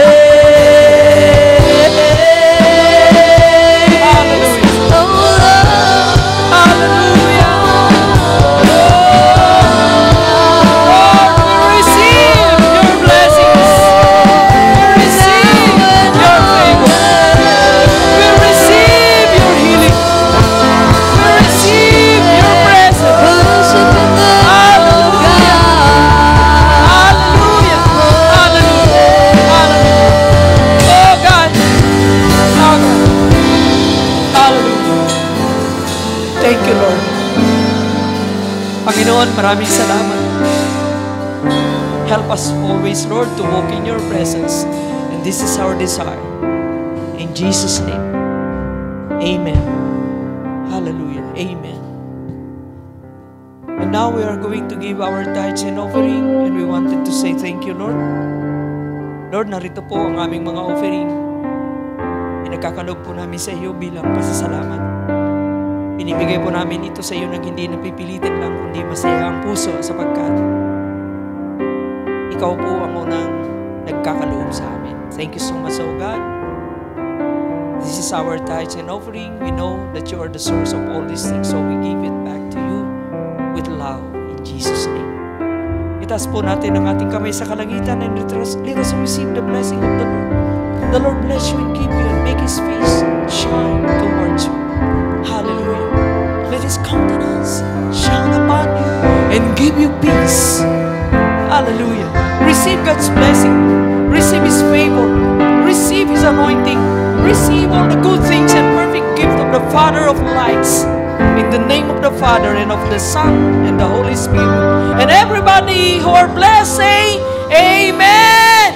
Panginoon, maraming salamat. Help us always, Lord, to walk in your presence. And this is our desire. In Jesus' name. Amen. Hallelujah. Amen. And now we are going to give our tithes and offering. And we wanted to say thank you, Lord. Lord, narito po ang aming mga offering. Inagkakalog po namin sa iyo bilang pasasalamat. Binibigay po namin ito sa iyo nang hindi napipilitin lang, kundi masaya ang puso sapagkat ikaw po ang unang nagkakaloob sa amin. Thank you so much, O God. This is our tithes and offering. We know that you are the source of all these things, so we give it back to you with love in Jesus' name. Itaas po natin ang ating kamay sa kalangitan and let us receive the blessing of the Lord. The Lord bless you and keep you and make His face shine towards you. Hallelujah. Let His countenance shine upon you and give you peace. Hallelujah. Receive God's blessing. Receive His favor. Receive His anointing. Receive all the good things and perfect gift of the Father of lights. In the name of the Father and of the Son and the Holy Spirit. And everybody who are blessed say, Amen!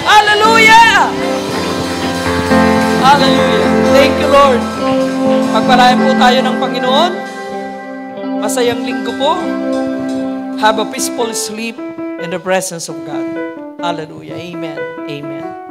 Hallelujah! Hallelujah! Thank you, Lord. Pagpalayan po tayo ng Panginoon. Masayang linggo po. Have a peaceful sleep in the presence of God. Hallelujah. Amen. Amen.